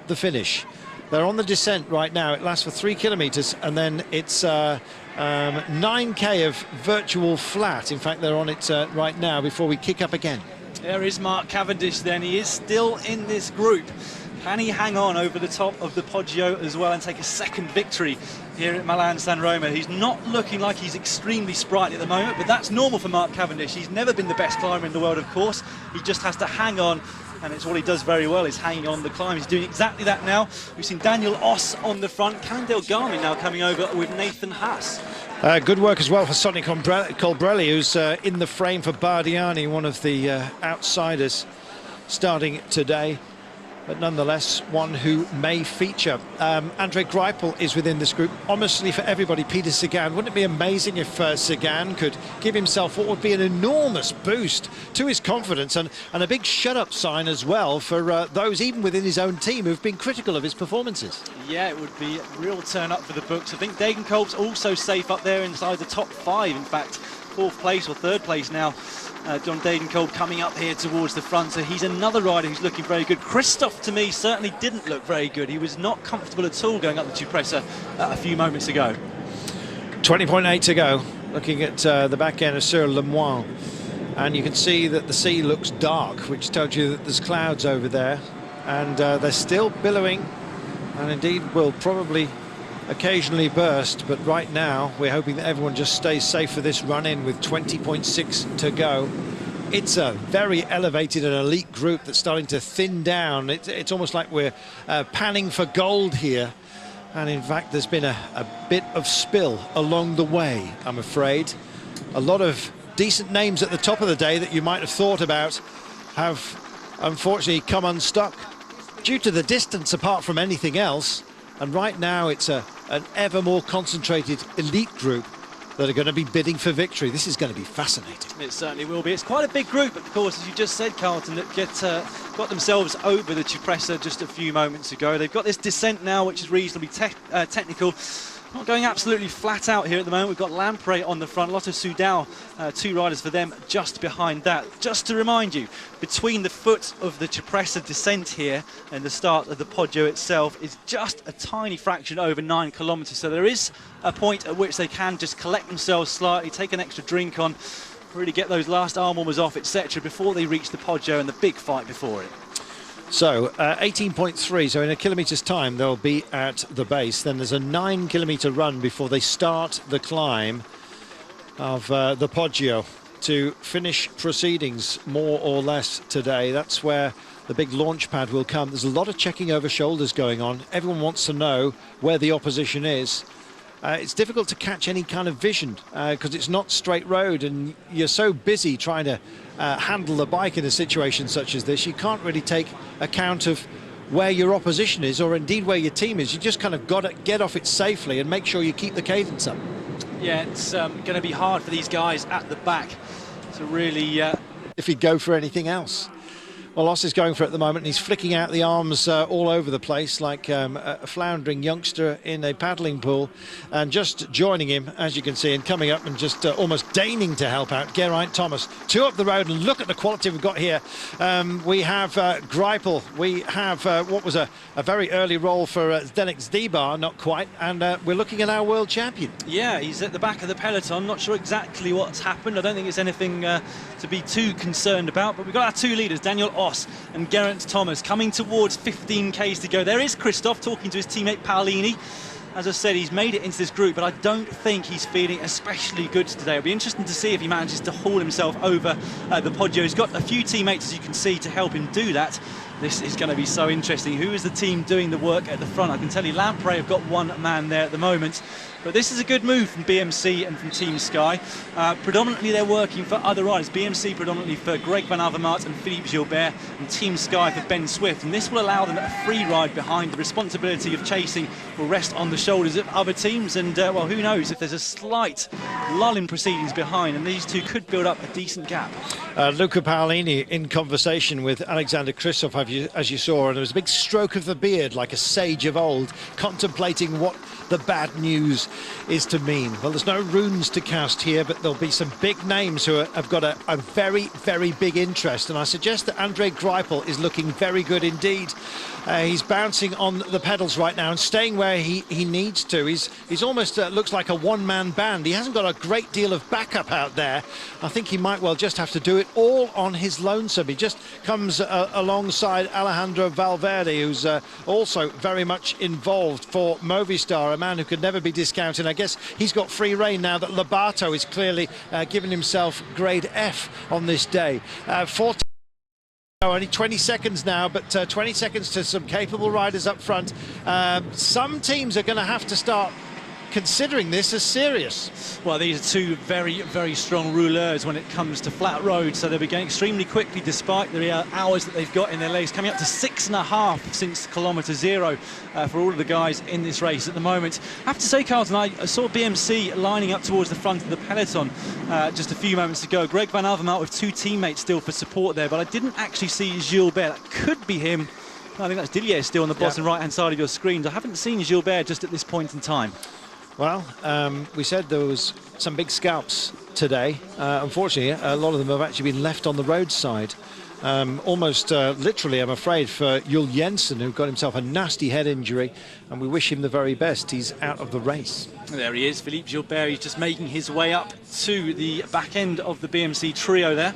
the finish. They're on the descent right now. It lasts for 3 kilometres, and then it's 9k of virtual flat. In fact, they're on it right now before we kick up again. There is Mark Cavendish then. He is still in this group. Can he hang on over the top of the Poggio as well and take a second victory here at Milan San Remo? He's not looking like he's extremely sprightly at the moment, but that's normal for Mark Cavendish. He's never been the best climber in the world, of course. He just has to hang on, and it's what he does very well, is hanging on the climb. He's doing exactly that now. We've seen Daniel Oss on the front. Callum Delgamy now coming over with Nathan Haas. Good work as well for Sonny Colbrelli, who's in the frame for Bardiani, one of the outsiders starting today, but nonetheless one who may feature. Andre Greipel is within this group. Honestly, for everybody, Peter Sagan. Wouldn't it be amazing if Sagan could give himself what would be an enormous boost to his confidence, and a big shut-up sign as well for those even within his own team who've been critical of his performances? Yeah, it would be a real turn up for the books. I think Degenkolb's also safe up there inside the top 5. In fact, 4th place or 3rd place now. John Degenkolb coming up here towards the front, so he's another rider who's looking very good. Christoph, to me, certainly didn't look very good. He was not comfortable at all going up the Cipressa a few moments ago. 20.8 to go. Looking at the back end of Sur Le Moine, and you can see that the sea looks dark, which tells you that there's clouds over there, and they're still billowing, and indeed will probably occasionally burst, but right now we're hoping that everyone just stays safe for this run-in with 20.6 to go. It's a very elevated and elite group that's starting to thin down. It's almost like we're panning for gold here, and in fact there's been a bit of spill along the way, I'm afraid. A lot of decent names at the top of the day that you might have thought about have unfortunately come unstuck due to the distance apart from anything else. And right now it's an ever more concentrated elite group that are going to be bidding for victory. This is going to be fascinating. It certainly will be. It's quite a big group, of course, as you just said, Carlton, that got themselves over the Cipressa just a few moments ago. They've got this descent now, which is reasonably technical. Not going absolutely flat out here at the moment. We've got Lampre on the front, Lotto Soudal, 2 riders for them just behind that. Just to remind you, between the foot of the Cipressa descent here and the start of the Poggio itself is just a tiny fraction over 9 kilometres. So there is a point at which they can just collect themselves slightly, take an extra drink on, really get those last arm warmers off, etc., before they reach the Poggio and the big fight before it. So 18.3, so in a kilometre's time they'll be at the base. Then there's a 9 kilometre run before they start the climb of the Poggio to finish proceedings more or less today. That's where the big launch pad will come. There's a lot of checking over shoulders going on. Everyone wants to know where the opposition is. It's difficult to catch any kind of vision because it's not straight road, and you're so busy trying to handle the bike in a situation such as this, you can't really take account of where your opposition is or indeed where your team is. You just kind of got to get off it safely and make sure you keep the cadence up. Yeah, it's going to be hard for these guys at the back to really... if you go for anything else. Well, Oss is going for it at the moment, and he's flicking out the arms all over the place like a floundering youngster in a paddling pool. And just joining him, as you can see, and coming up and just almost deigning to help out, Geraint Thomas. 2 up the road, and look at the quality we've got here. We have Greipel. We have what was a very early roll for Zdenek Zdibar, not quite, and we're looking at our world champion. Yeah, he's at the back of the peloton. Not sure exactly what's happened. I don't think it's anything to be too concerned about, but we've got our 2 leaders, Daniel Oss and Geraint Thomas, coming towards 15 k's to go. There is Christoph talking to his teammate Paolini. As I said, he's made it into this group, but I don't think he's feeling especially good today. It'll be interesting to see if he manages to haul himself over the Poggio. He's got a few teammates, as you can see, to help him do that. This is going to be so interesting. Who is the team doing the work at the front? I can tell you Lampre have got 1 man there at the moment. But this is a good move from BMC and from Team Sky. Predominantly they're working for other riders. BMC predominantly for Greg Van Avermaet and Philippe Gilbert, and Team Sky for Ben Swift. And this will allow them a free ride behind. The responsibility of chasing will rest on the shoulders of other teams. And, well, who knows if there's a slight lull in proceedings behind, and these 2 could build up a decent gap. Luca Paolini in conversation with Alexander Christoph, as you saw, and there was a big stroke of the beard like a sage of old, contemplating what the bad news is to mean. Well, there's no runes to cast here, but there'll be some big names who have got a very, very big interest, and I suggest that Andre Greipel is looking very good indeed. He's bouncing on the pedals right now and staying where he needs to. He's almost looks like a one-man band. He hasn't got a great deal of backup out there. I think he might well just have to do it all on his lonesome. He just comes alongside Alejandro Valverde, who's also very much involved for Movistar, a man who could never be discounted. I guess he's got free rein now that Lobato is clearly giving himself grade F on this day. Only 20 seconds now, but 20 seconds to some capable riders up front. Some teams are going to have to start considering this as serious. Well, these are 2 very, very strong rouleurs when it comes to flat roads, so they'll be going extremely quickly despite the hours that they've got in their legs, coming up to 6.5 since kilometre 0 for all of the guys in this race at the moment. I have to say, Carlton, I saw BMC lining up towards the front of the peloton just a few moments ago. Greg Van Avermaet with 2 teammates still for support there, but I didn't actually see Gilbert. That could be him. I think that's Dillier still on the bottom right-hand side of your screens. I haven't seen Gilbert just at this point in time. Well, we said there was some big scalps today. Unfortunately, a lot of them have actually been left on the roadside. Almost literally, I'm afraid, for Jules Jensen, who got himself a nasty head injury, and we wish him the very best. He's out of the race. There he is, Philippe Gilbert. He's just making his way up to the back end of the BMC trio there.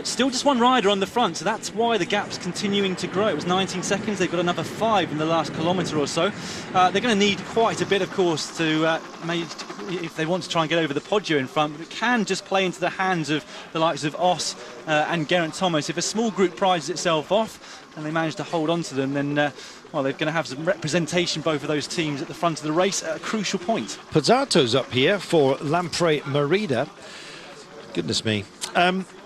Still just 1 rider on the front, so that's why the gap's continuing to grow. It was 19 seconds. They've got another 5 in the last kilometre or so. They're going to need quite a bit, of course, to if they want to try and get over the Poggio in front, but it can just play into the hands of the likes of Oss and Geraint Thomas. If a small group prides itself off and they manage to hold on to them, then well, they're going to have some representation, both of those teams, at the front of the race at a crucial point. Pozzato's up here for Lampre Merida. Goodness me.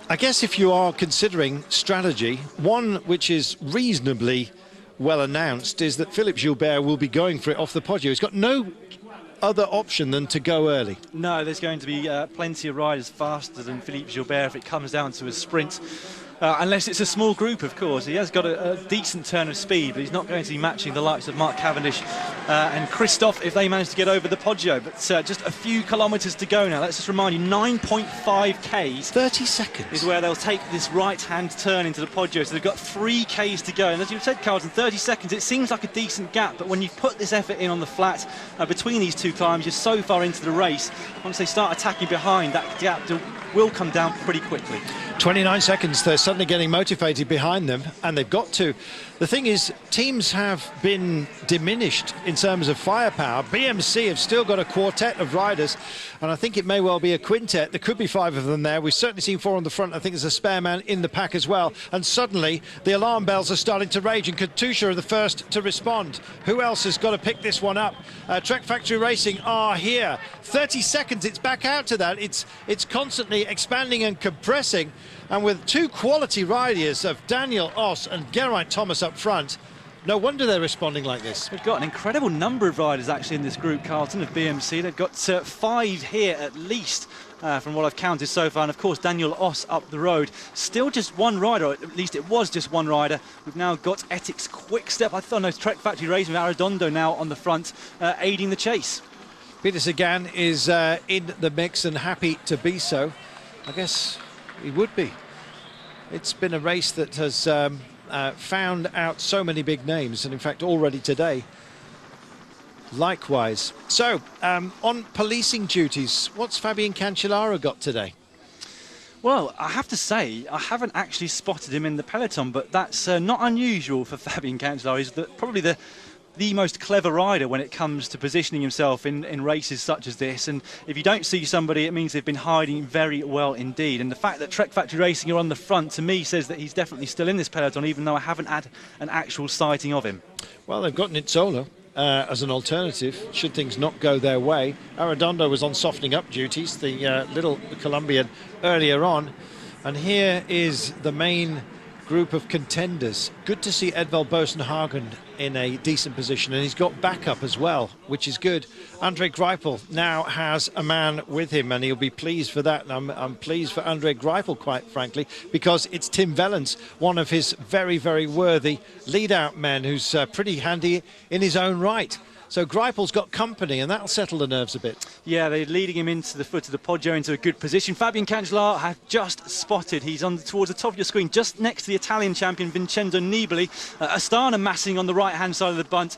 I guess if you are considering strategy, one which is reasonably well announced is that Philippe Gilbert will be going for it off the Poggio. He's got no other option than to go early. No, there's going to be plenty of riders faster than Philippe Gilbert if it comes down to a sprint. Unless it's a small group, of course. He has got a decent turn of speed, but he's not going to be matching the likes of Mark Cavendish and Christoph if they manage to get over the Poggio. But just a few kilometres to go now. Let's just remind you, 9.5 Ks. 30 seconds. Is where they'll take this right-hand turn into the Poggio. So they've got 3 Ks to go. And as you've said, Carlton, 30 seconds, it seems like a decent gap. But when you've put this effort in on the flat between these 2 climbs, you're so far into the race. Once they start attacking behind, that gap will come down pretty quickly. 29 seconds, they're suddenly getting motivated behind them, and they've got to. The thing is, teams have been diminished in terms of firepower. BMC have still got a quartet of riders, and I think it may well be a quintet. There could be 5 of them there. We've certainly seen 4 on the front. I think there's a spare man in the pack as well. And suddenly, the alarm bells are starting to rage, and Katusha are the first to respond. Who else has got to pick this one up? Trek Factory Racing are here. 30 seconds, it's back out to that. It's constantly expanding and compressing. And with 2 quality riders of Daniel Oss and Geraint Thomas up front, No wonder they're responding like this. We've got an incredible number of riders actually in this group, Carlton, of BMC. They've got 5 here at least. From what I've counted so far, and of course Daniel Oss up the road. Still just one rider, or at least it was just one rider. We've now got Ethics Quickstep. I thought, no, Trek Factory Racing with Arredondo now on the front, aiding the chase. Peter Sagan is in the mix and happy to be so. I guess he would be. It's been a race that has found out so many big names, and in fact already today. Likewise. So, on policing duties, what's Fabian Cancellara got today? Well, I have to say, I haven't actually spotted him in the peloton, but that's not unusual for Fabian Cancellara. He's probably the most clever rider when it comes to positioning himself in races such as this. And if you don't see somebody, it means they've been hiding very well indeed. And the fact that Trek Factory Racing are on the front, to me, says that he's definitely still in this peloton, even though I haven't had an actual sighting of him. Well, they've got Nizzolo as an alternative, should things not go their way. Arredondo was on softening up duties, the little Colombian, earlier on. And here is the main group of contenders. Good to see Edvald Bosenhagen in a decent position, and he's got backup as well, which is good. Andre Greipel now has a man with him, and he'll be pleased for that. And I'm pleased for Andre Greipel, quite frankly, because it's Tim Wellens, one of his very, very worthy lead-out men, who's pretty handy in his own right. So Greipel's got company, and that'll settle the nerves a bit. Yeah, they're leading him into the foot of the Poggio, into a good position. Fabian Cancellara have just spotted. He's towards the top of your screen, just next to the Italian champion, Vincenzo Nibali. Astana massing on the right-hand side of the bunt.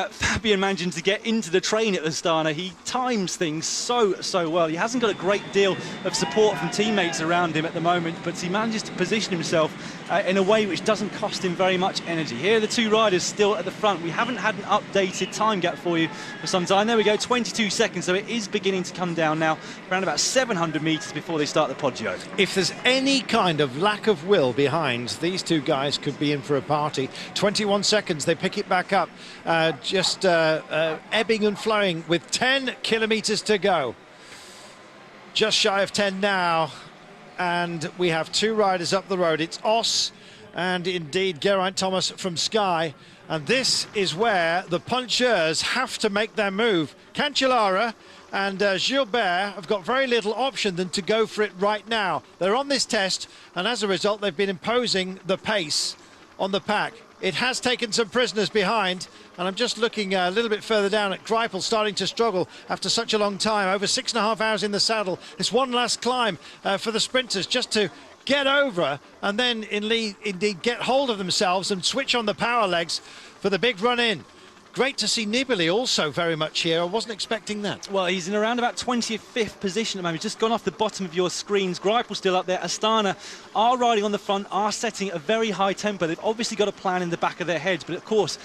Fabian managing to get into the train at Astana. He times things so well. He hasn't got a great deal of support from teammates around him at the moment, but he manages to position himself in a way which doesn't cost him very much energy. Here are the two riders still at the front. We haven't had an updated time gap for you for some time. There we go, 22 seconds, so it is beginning to come down now, around about 700 metres before they start the Poggio. If there's any kind of lack of will behind, these two guys could be in for a party. 21 seconds, they pick it back up. Just ebbing and flowing with 10 kilometres to go. Just shy of 10 now, and we have two riders up the road. It's Oss and indeed Geraint Thomas from Sky, and this is where the puncheurs have to make their move. Cancellara and Gilbert have got very little option than to go for it right now. They're on this test, and as a result they've been imposing the pace on the pack. It has taken some prisoners behind, and I'm just looking a little bit further down at Greipel, starting to struggle after such a long time, over 6.5 hours in the saddle. It's one last climb for the sprinters just to get over and then indeed get hold of themselves and switch on the power legs for the big run in. Great to see Nibali also very much here. I wasn't expecting that. Well, he's in around about 25th position at the moment. He's just gone off the bottom of your screens. Greipel's still up there. Astana are riding on the front, are setting a very high tempo. They've obviously got a plan in the back of their heads, but of course,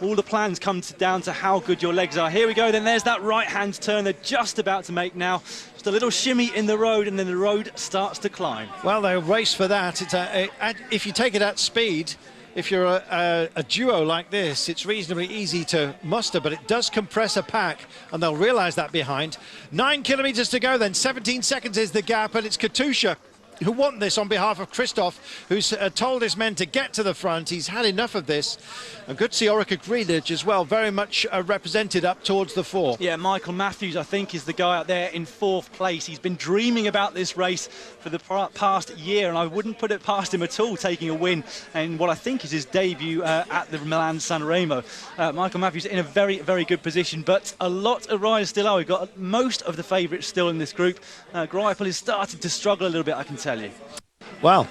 all the plans come down to how good your legs are. Here we go, then there's that right-hand turn they're just about to make now. Just a little shimmy in the road, and then the road starts to climb. Well, they'll race for that. It's if you take it at speed, if you're a duo like this, it's reasonably easy to muster, but it does compress a pack, and they'll realise that behind. 9 kilometres to go then, 17 seconds is the gap, and it's Katusha who won this on behalf of Christoph, who's told his men to get to the front. He's had enough of this. And good to see Orica Greenidge as well, very much represented up towards the fore. Yeah, Michael Matthews, I think, is the guy out there in 4th place. He's been dreaming about this race for the past year, and I wouldn't put it past him at all, taking a win in what I think is his debut at the Milan San Remo. Michael Matthews in a very, very good position, but a lot of riders still are. We've got most of the favourites still in this group. Greipel is starting to struggle a little bit, I can tell you. Well,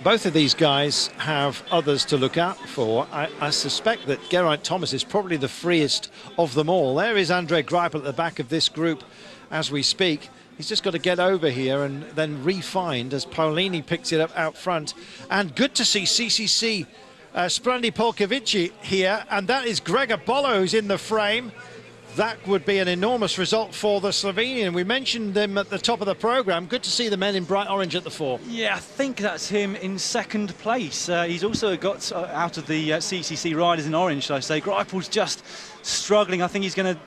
both of these guys have others to look out for. I suspect that Geraint Thomas is probably the freest of them all. There is Andre Greipel at the back of this group as we speak. He's just got to get over here and then re-find as Paolini picks it up out front. And good to see CCC Sprandi Polkovici here, and that is Gregor Bollo who's in the frame. That would be an enormous result for the Slovenian. We mentioned them at the top of the programme. Good to see the men in bright orange at the fore. Yeah, I think that's him in 2nd place. He's also got out of the CCC riders in orange, shall I say. Greipel's just struggling. I think he's going to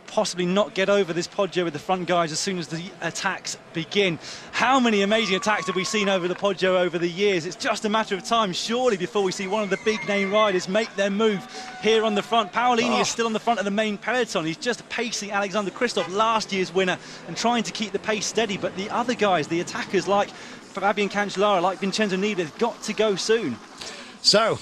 possibly not get over this Poggio with the front guys as soon as the attacks begin. How many amazing attacks have we seen over the Poggio over the years? It's just a matter of time, surely, before we see one of the big name riders make their move here on the front. Paolini is still on the front of the main peloton. He's just pacing Alexander Kristoff, last year's winner, and trying to keep the pace steady. But the other guys, the attackers like Fabian Cancellara, like Vincenzo Nibali, have got to go soon. So,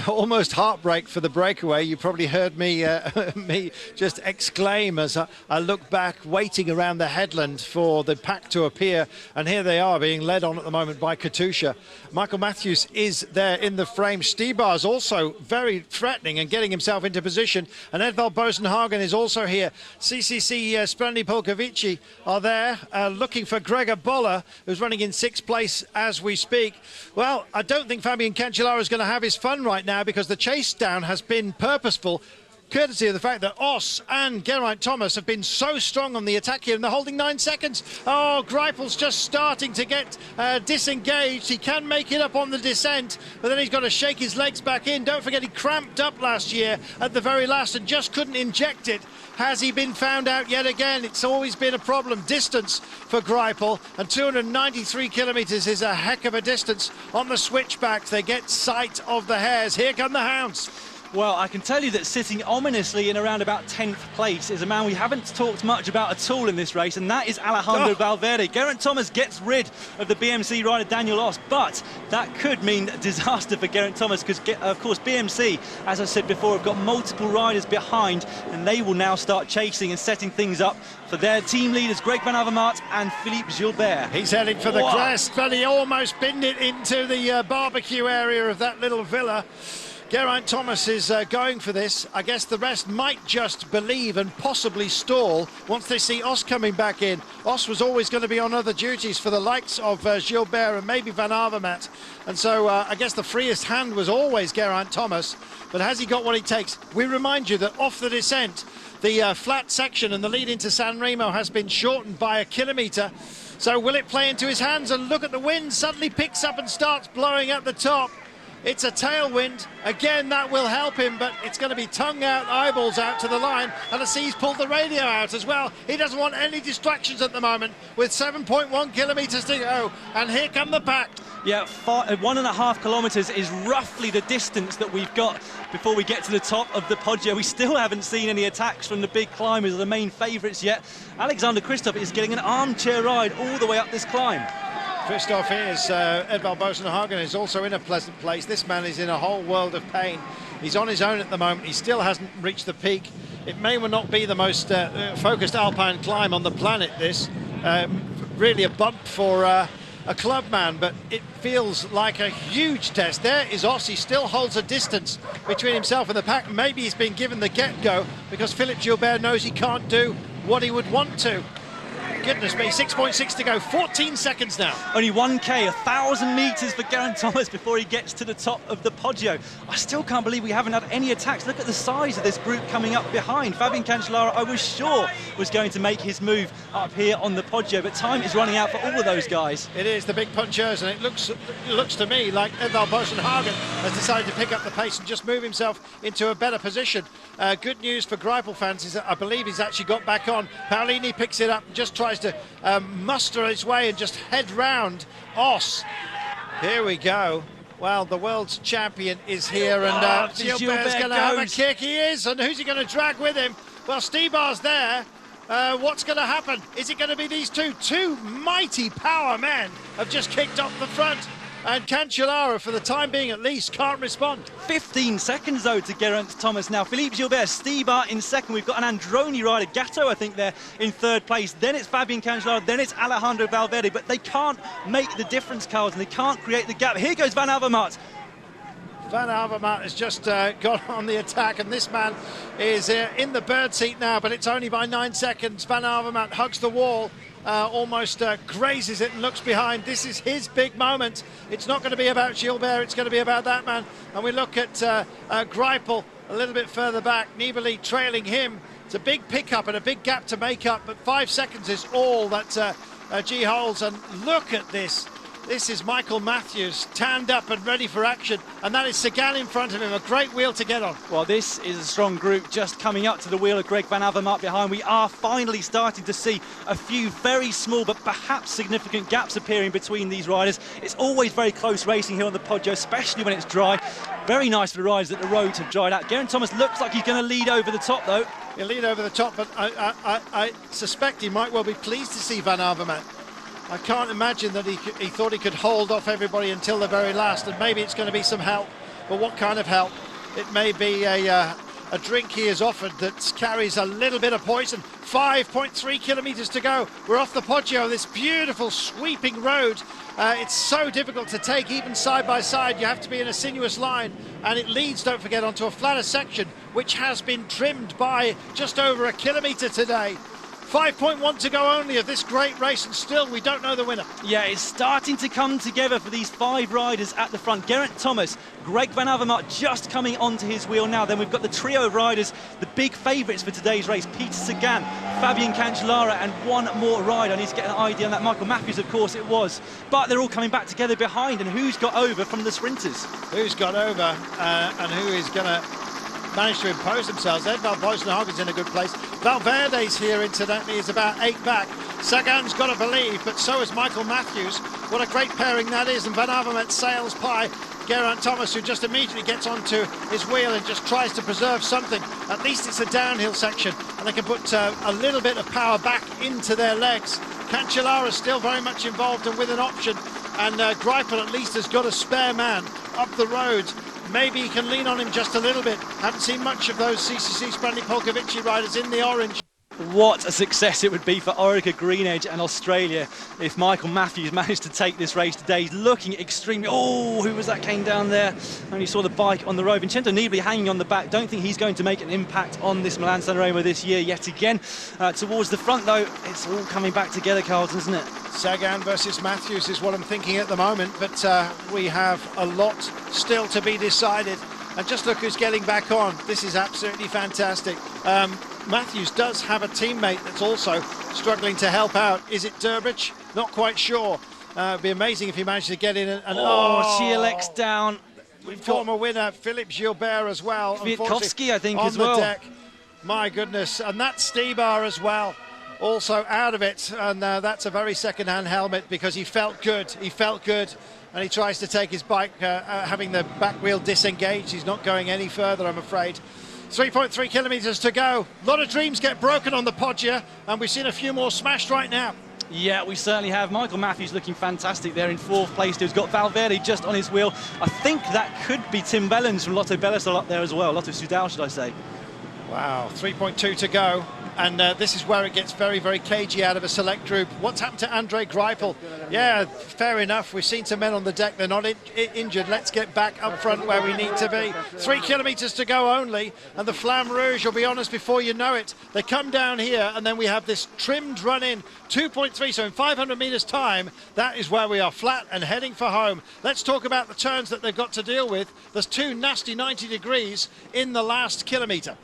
almost heartbreak for the breakaway. You probably heard me me just exclaim as I look back, waiting around the headland for the pack to appear. And here they are, being led on at the moment by Katusha. Michael Matthews is there in the frame. Stybar's also very threatening and getting himself into position. And Edvald Bosenhagen is also here. CCC Sprani Polkovici are there, looking for Gregor Boller, who's running in 6th place as we speak. Well, I don't think Fabian Cancellara is going to have his fun right now, because the chase down has been purposeful, courtesy of the fact that Oss and Geraint Thomas have been so strong on the attack here, and they're holding 9 seconds. Oh, Greipel's just starting to get disengaged. He can make it up on the descent, but then he's got to shake his legs back in. Don't forget, he cramped up last year at the very last and just couldn't inject it. Has he been found out yet again? It's always been a problem. Distance for Greipel, and 293 kilometres is a heck of a distance on the switchbacks. They get sight of the hares. Here come the hounds. Well, I can tell you that sitting ominously in around about 10th place is a man we haven't talked much about at all in this race, and that is Alejandro Valverde. Geraint Thomas gets rid of the BMC rider Daniel Oss, but that could mean disaster for Geraint Thomas, because, of course, BMC, as I said before, have got multiple riders behind, and they will now start chasing and setting things up for their team leaders, Greg Van Avermaet and Philippe Gilbert. He's heading for the crest, but he almost binned it into the barbecue area of that little villa. Geraint Thomas is going for this. I guess the rest might just believe and possibly stall once they see Oss coming back in. Oss was always going to be on other duties for the likes of Gilbert and maybe Van Avermaet. And so I guess the freest hand was always Geraint Thomas. But has he got what it takes? We remind you that off the descent, the flat section and the lead into San Remo has been shortened by 1 kilometre. So will it play into his hands? And look at the wind, suddenly picks up and starts blowing at the top. It's a tailwind. Again, that will help him, but it's going to be tongue out, eyeballs out to the line. And I see he's pulled the radio out as well. He doesn't want any distractions at the moment, with 7.1 kilometres to go. And here come the pack. Yeah, 1.5 kilometres is roughly the distance that we've got before we get to the top of the Poggio. We still haven't seen any attacks from the big climbers, the main favourites yet. Alexander Kristoff is getting an armchair ride all the way up this climb. Kristoff is, Edvald Bosenhagen is also in a pleasant place. This man is in a whole world of pain. He's on his own at the moment. He still hasn't reached the peak. It may well not be the most focused alpine climb on the planet, this. Really a bump for a clubman, but it feels like a huge test. There is Oss. He still holds a distance between himself and the pack. Maybe he's been given the get-go because Philippe Gilbert knows he can't do what he would want to. Goodness me, 6.6 to go, 14 seconds now. Only 1K, 1,000 metres for Geraint Thomas before he gets to the top of the Poggio. I still can't believe we haven't had any attacks. Look at the size of this group coming up behind. Fabian Cancellara, I was sure, was going to make his move up here on the Poggio, but time is running out for all of those guys. It is the big punchers, and it looks to me like Edvald Bosenhagen has decided to pick up the pace and just move himself into a better position. Good news for Greipel fans is that I believe he's actually got back on. Paolini picks it up and just tries to muster its way and just head round Oss. Here we go. Well, the world's champion is here, and Gilbert's going to have a kick. He is, and who's he going to drag with him? Well, Stybar's there. What's going to happen? Is it going to be these two mighty power men have just kicked off the front? And Cancellara, for the time being at least, can't respond. 15 seconds, though, to Geraint Thomas now. Philippe Gilbert, Stybar in second. We've got an Androni rider, Gatto, I think, there in third place. Then it's Fabian Cancellara, then it's Alejandro Valverde. But they can't make the difference, Carls, and they can't create the gap. Here goes Van Avermaet. Van Avermaet has just got on the attack, and this man is in the bird seat now, but it's only by 9 seconds. Van Avermaet hugs the wall. Almost grazes it and looks behind. This is his big moment. It's not going to be about Gilbert, it's going to be about that man. And we look at Greipel a little bit further back, Nibali trailing him. It's a big pickup and a big gap to make up, but 5 seconds is all that G holds. And look at this. This is Michael Matthews, tanned up and ready for action, and that is Sagan in front of him, a great wheel to get on. Well, this is a strong group just coming up to the wheel of Greg Van Avermaet behind. We are finally starting to see a few very small but perhaps significant gaps appearing between these riders. It's always very close racing here on the Poggio, especially when it's dry. Very nice for the riders that the roads have dried out. Geraint Thomas looks like he's going to lead over the top, though. He'll lead over the top, but I suspect he might well be pleased to see Van Avermaet. I can't imagine that he thought he could hold off everybody until the very last, and maybe it's going to be some help. But what kind of help? It may be a drink he is offered that carries a little bit of poison. 5.3 kilometres to go. We're off the Poggio, this beautiful sweeping road. It's so difficult to take, even side by side. You have to be in a sinuous line, and it leads, don't forget, onto a flatter section, which has been trimmed by just over a kilometre today. 5.1 to go only of this great race, and still we don't know the winner. Yeah, it's starting to come together for these 5 riders at the front. Geraint Thomas, Greg Van Avermaet just coming onto his wheel now. Then we've got the trio of riders, the big favourites for today's race, Peter Sagan, Fabian Cancellara, and one more rider. I need to get an idea on that. Michael Matthews, of course it was. But they're all coming back together behind, and who's got over from the sprinters? Who's got over and who is going to managed to impose themselves. Edvald Boasson-Hagen's in a good place. Valverde's here, incidentally, is about 8 back. Sagan's got to believe, but so is Michael Matthews. What a great pairing that is, and Van Avermaet sails by Geraint Thomas, who just immediately gets onto his wheel and just tries to preserve something. At least it's a downhill section, and they can put a little bit of power back into their legs. Cancellara's still very much involved and with an option, and Greipel at least has got a spare man up the road. Maybe he can lean on him just a little bit. Haven't seen much of those CCC Sprandi Polkovici riders in the orange. What a success it would be for Orica Greenedge and Australia if Michael Matthews managed to take this race today. He's looking extremely... Oh, who was that came down there? Only saw the bike on the road. Vincenzo Nibali hanging on the back. Don't think he's going to make an impact on this Milan-San Remo this year yet again. Towards the front, though, it's all coming back together, Carlton, isn't it? Sagan versus Matthews is what I'm thinking at the moment, but we have a lot still to be decided. And just look who's getting back on. This is absolutely fantastic. Matthews does have a teammate that's also struggling to help out. Is it Durbridge? Not quite sure. It'd be amazing if he managed to get in and Cielek's down. We've got former winner Philippe Gilbert as well. Kwiatkowski, I think, on as well. The deck. My goodness, and that's Stybar as well. Also out of it, and that's a very second-hand helmet because he felt good. He felt good, and he tries to take his bike, having the back wheel disengaged. He's not going any further, I'm afraid. 3.3 kilometres to go. A lot of dreams get broken on the Poggio, and we've seen a few more smashed right now. Yeah, we certainly have. Michael Matthews looking fantastic there in 4th place. He's got Valverde just on his wheel. I think that could be Tim Bellens from Lotto Belisol up there as well. Lotto Soudal, should I say. Wow, 3.2 to go. And this is where it gets very, very cagey out of a select group. What's happened to Andre Greipel? Yeah, fair enough. We've seen some men on the deck. They're not injured. Let's get back up front where we need to be. 3 kilometres to go only. And the Flamme Rouge, you'll be honest, before you know it, they come down here and then we have this trimmed run in. 2.3, so in 500 metres time, that is where we are, flat and heading for home. Let's talk about the turns that they've got to deal with. There's 2 nasty 90 degrees in the last kilometre.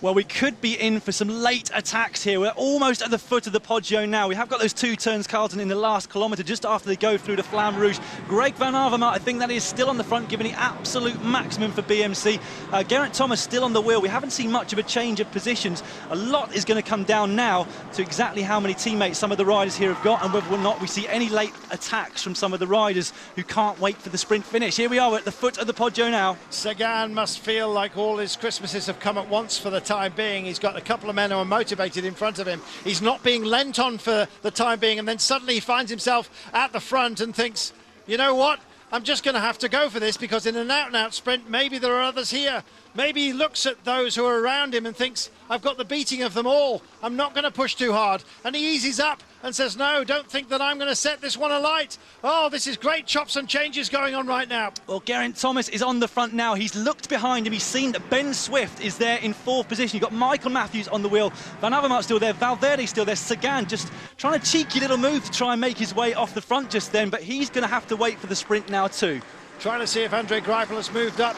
Well, we could be in for some late attacks here. We're almost at the foot of the Poggio now. We have got those 2 turns, Carlton, in the last kilometre, just after they go through the Flamme Rouge. Greg Van Avermaet, I think that is still on the front, giving the absolute maximum for BMC. Geraint Thomas still on the wheel. We haven't seen much of a change of positions. A lot is going to come down now to exactly how many teammates some of the riders here have got, and whether or not we see any late attacks from some of the riders who can't wait for the sprint finish. Here we are at the foot of the Poggio now. Sagan must feel like all his Christmases have come at once for the time being. He's got a couple of men who are motivated in front of him. He's not being lent on for the time being, and then suddenly he finds himself at the front and thinks, you know what, I'm just going to have to go for this, because in an out-and-out sprint maybe there are others here. Maybe he looks at those who are around him and thinks, I've got the beating of them all, I'm not going to push too hard, and he eases up and says, no, don't think that I'm going to set this one alight. Oh, this is great chops and changes going on right now. Well, Geraint Thomas is on the front now. He's looked behind him. He's seen that Ben Swift is there in 4th position. You've got Michael Matthews on the wheel. Van Avermaet still there. Valverde still there. Sagan just trying a cheeky little move to try and make his way off the front just then, but he's going to have to wait for the sprint now too. Trying to see if Andre Greipel has moved up.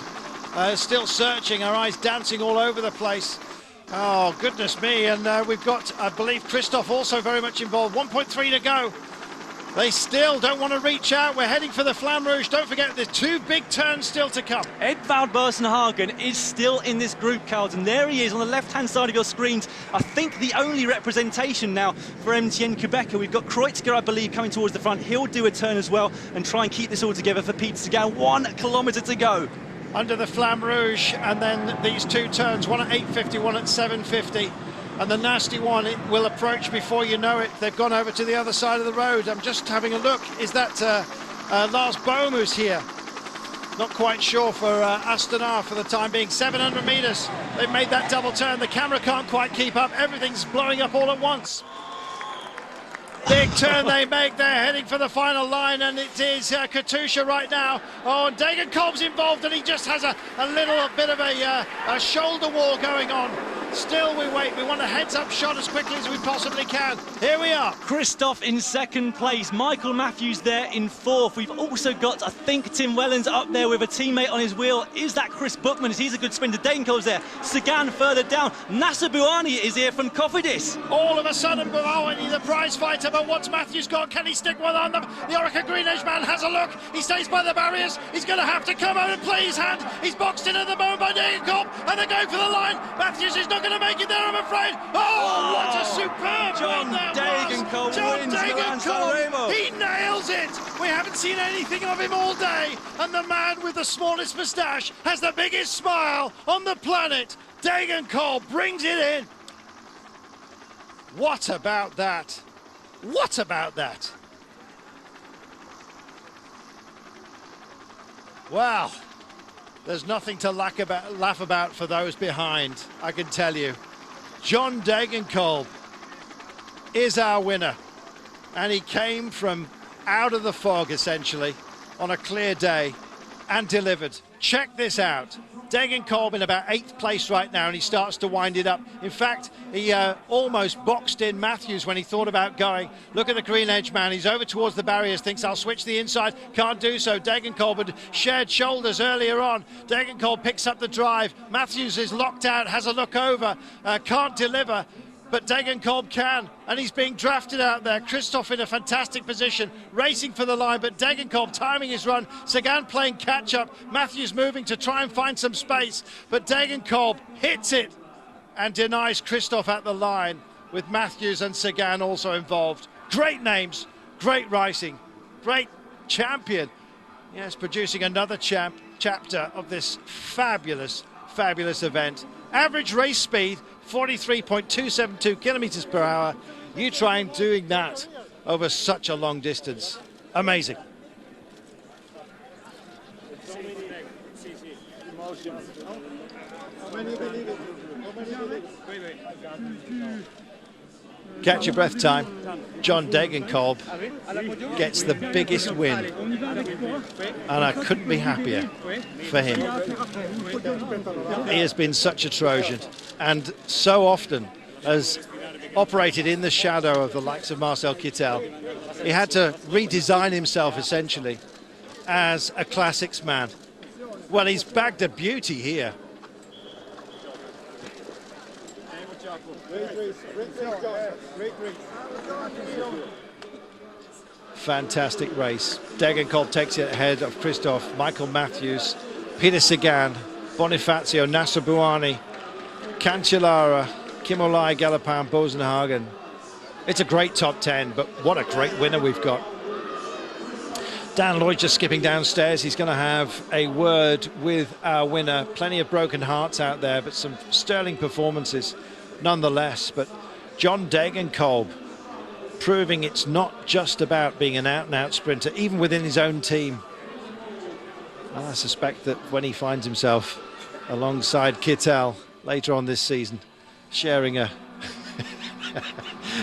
Still searching, our eyes dancing all over the place. Oh, goodness me. And we've got, I believe, Christoph also very much involved. 1.3 to go. They still don't want to reach out. We're heading for the Flamme Rouge. Don't forget, there's 2 big turns still to come. Edvald Boasson-Hagen is still in this group, Carls, and there he is on the left-hand side of your screens. I think the only representation now for MTN Quebec. We've got Kreutzger, I believe, coming towards the front. He'll do a turn as well and try and keep this all together for Peter Sagan. 1 kilometre to go. Under the Flamme Rouge, and then these 2 turns, one at 8.50, one at 7.50. And the nasty one, it will approach before you know it. They've gone over to the other side of the road. I'm just having a look. Is that Lars Bohm who's here? Not quite sure for Astana for the time being. 700 metres. They've made that double turn. The camera can't quite keep up. Everything's blowing up all at once. Big turn they make. They're heading for the final line, and it is Katusha right now. Oh, and Degenkolb's involved, and he just has a little bit of a shoulder war going on. Still we wait. We want a heads-up shot as quickly as we possibly can. Here we are. Christoph in 2nd place. Michael Matthews there in 4th. We've also got, I think, Tim Wellens up there with a teammate on his wheel. Is that Chris Bookman? He's a good sprinter. Degenkolb's there. Sagan further down. Nasser Bouhanni is here from Cofidis. All of a sudden, Bouhanni, the prize fighter, but what's Matthews got? Can he stick one on them? The Orica Green Edge man has a look. He stays by the barriers. He's going to have to come out and play his hand. He's boxed in at the moment by Degenkolb, and they're going for the line. Matthews is not going to make it there, I'm afraid. Oh, what a superb John run that Degenkolb was. John wins Degenkolb, Remo. he nails it. We haven't seen anything of him all day, and the man with the smallest moustache has the biggest smile on the planet. Degenkolb brings it in. What about that? What about that? Wow. There's nothing to laugh about for those behind, I can tell you. John Degenkolb is our winner. And he came from out of the fog, essentially, on a clear day and delivered. Check this out. Degenkolb in about 8th place right now, and he starts to wind it up. In fact, he almost boxed in Matthews when he thought about going. Look at the Green Edge man. He's over towards the barriers, thinks I'll switch the inside. Can't do so. Degenkolb had shared shoulders earlier on. Degenkolb picks up the drive. Matthews is locked out, has a look over, can't deliver. But Degenkolb can, and he's being drafted out there. Christoph in a fantastic position, racing for the line, but Degenkolb timing his run. Sagan playing catch-up. Matthews moving to try and find some space, but Degenkolb hits it and denies Christoph at the line, with Matthews and Sagan also involved. Great names, great racing, great champion. Yes, producing another chapter of this fabulous, fabulous event. Average race speed, 43.272 kilometers per hour. You try and doing that over such a long distance. Amazing. Catch your breath time. John Degenkolb gets the biggest win, and I couldn't be happier for him. He has been such a Trojan, and so often has operated in the shadow of the likes of Marcel Kittel. He had to redesign himself essentially as a classics man. Well, he's bagged a beauty here. Fantastic race. Degenkolb takes it ahead of Christoph, Michael Matthews, Peter Sagan, Bonifacio, Nasser Bouhanni, Cancellara, Kimolai, Galopin, Boasson-Hagen. It's a great top 10, but what a great winner we've got. Dan Lloyd just skipping downstairs. He's going to have a word with our winner. Plenty of broken hearts out there, but some sterling performances nonetheless. But John Degenkolb proving it's not just about being an out-and-out sprinter, even within his own team. And I suspect that when he finds himself alongside Kittel later on this season, sharing a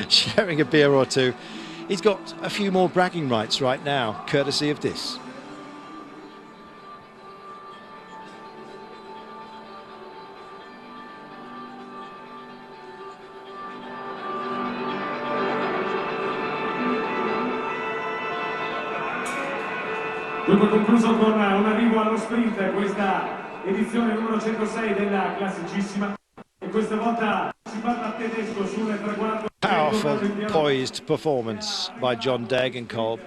sharing a beer or two, he's got a few more bragging rights right now, courtesy of this. Dunque concluso con un arrivo allo sprint questa edizione numero 106 della classicissima, e questa volta si parla tedesco sul traguardo. powerful, poised performance by John Degenkolb.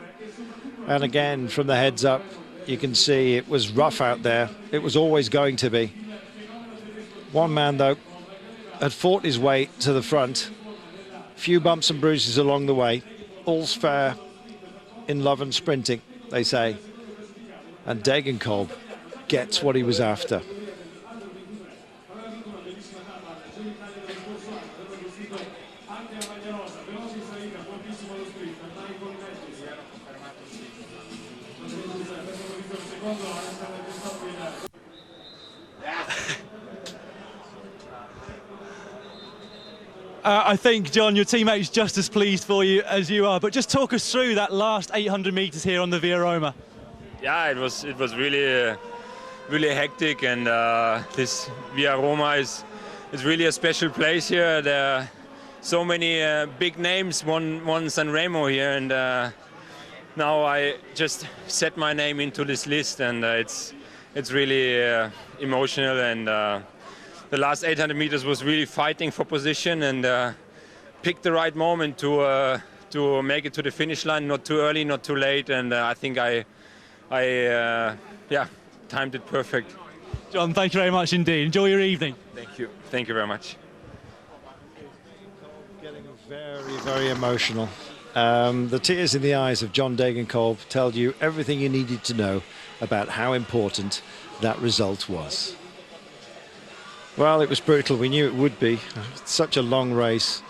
And again, from the heads up, you can see it was rough out there. It was always going to be. One man, though, had fought his way to the front. Few bumps and bruises along the way. All's fair in love and sprinting, they say. And Degenkolb gets what he was after. I think, John, your teammate is just as pleased for you as you are. But just talk us through that last 800 metres here on the Via Roma. Yeah, it was really really hectic, and this Via Roma is really a special place here. There are so many big names, one San Remo here, and now I just set my name into this list, and it's really emotional. And the last 800 meters was really fighting for position, and picked the right moment to make it to the finish line. Not too early, not too late, and I think I timed it perfect. John, thank you very much indeed. Enjoy your evening. Thank you very much. Getting very, very emotional. The tears in the eyes of John Degenkolb tell you everything you needed to know about how important that result was. Well, it was brutal. We knew it would be. Such a long race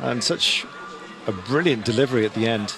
and such a brilliant delivery at the end.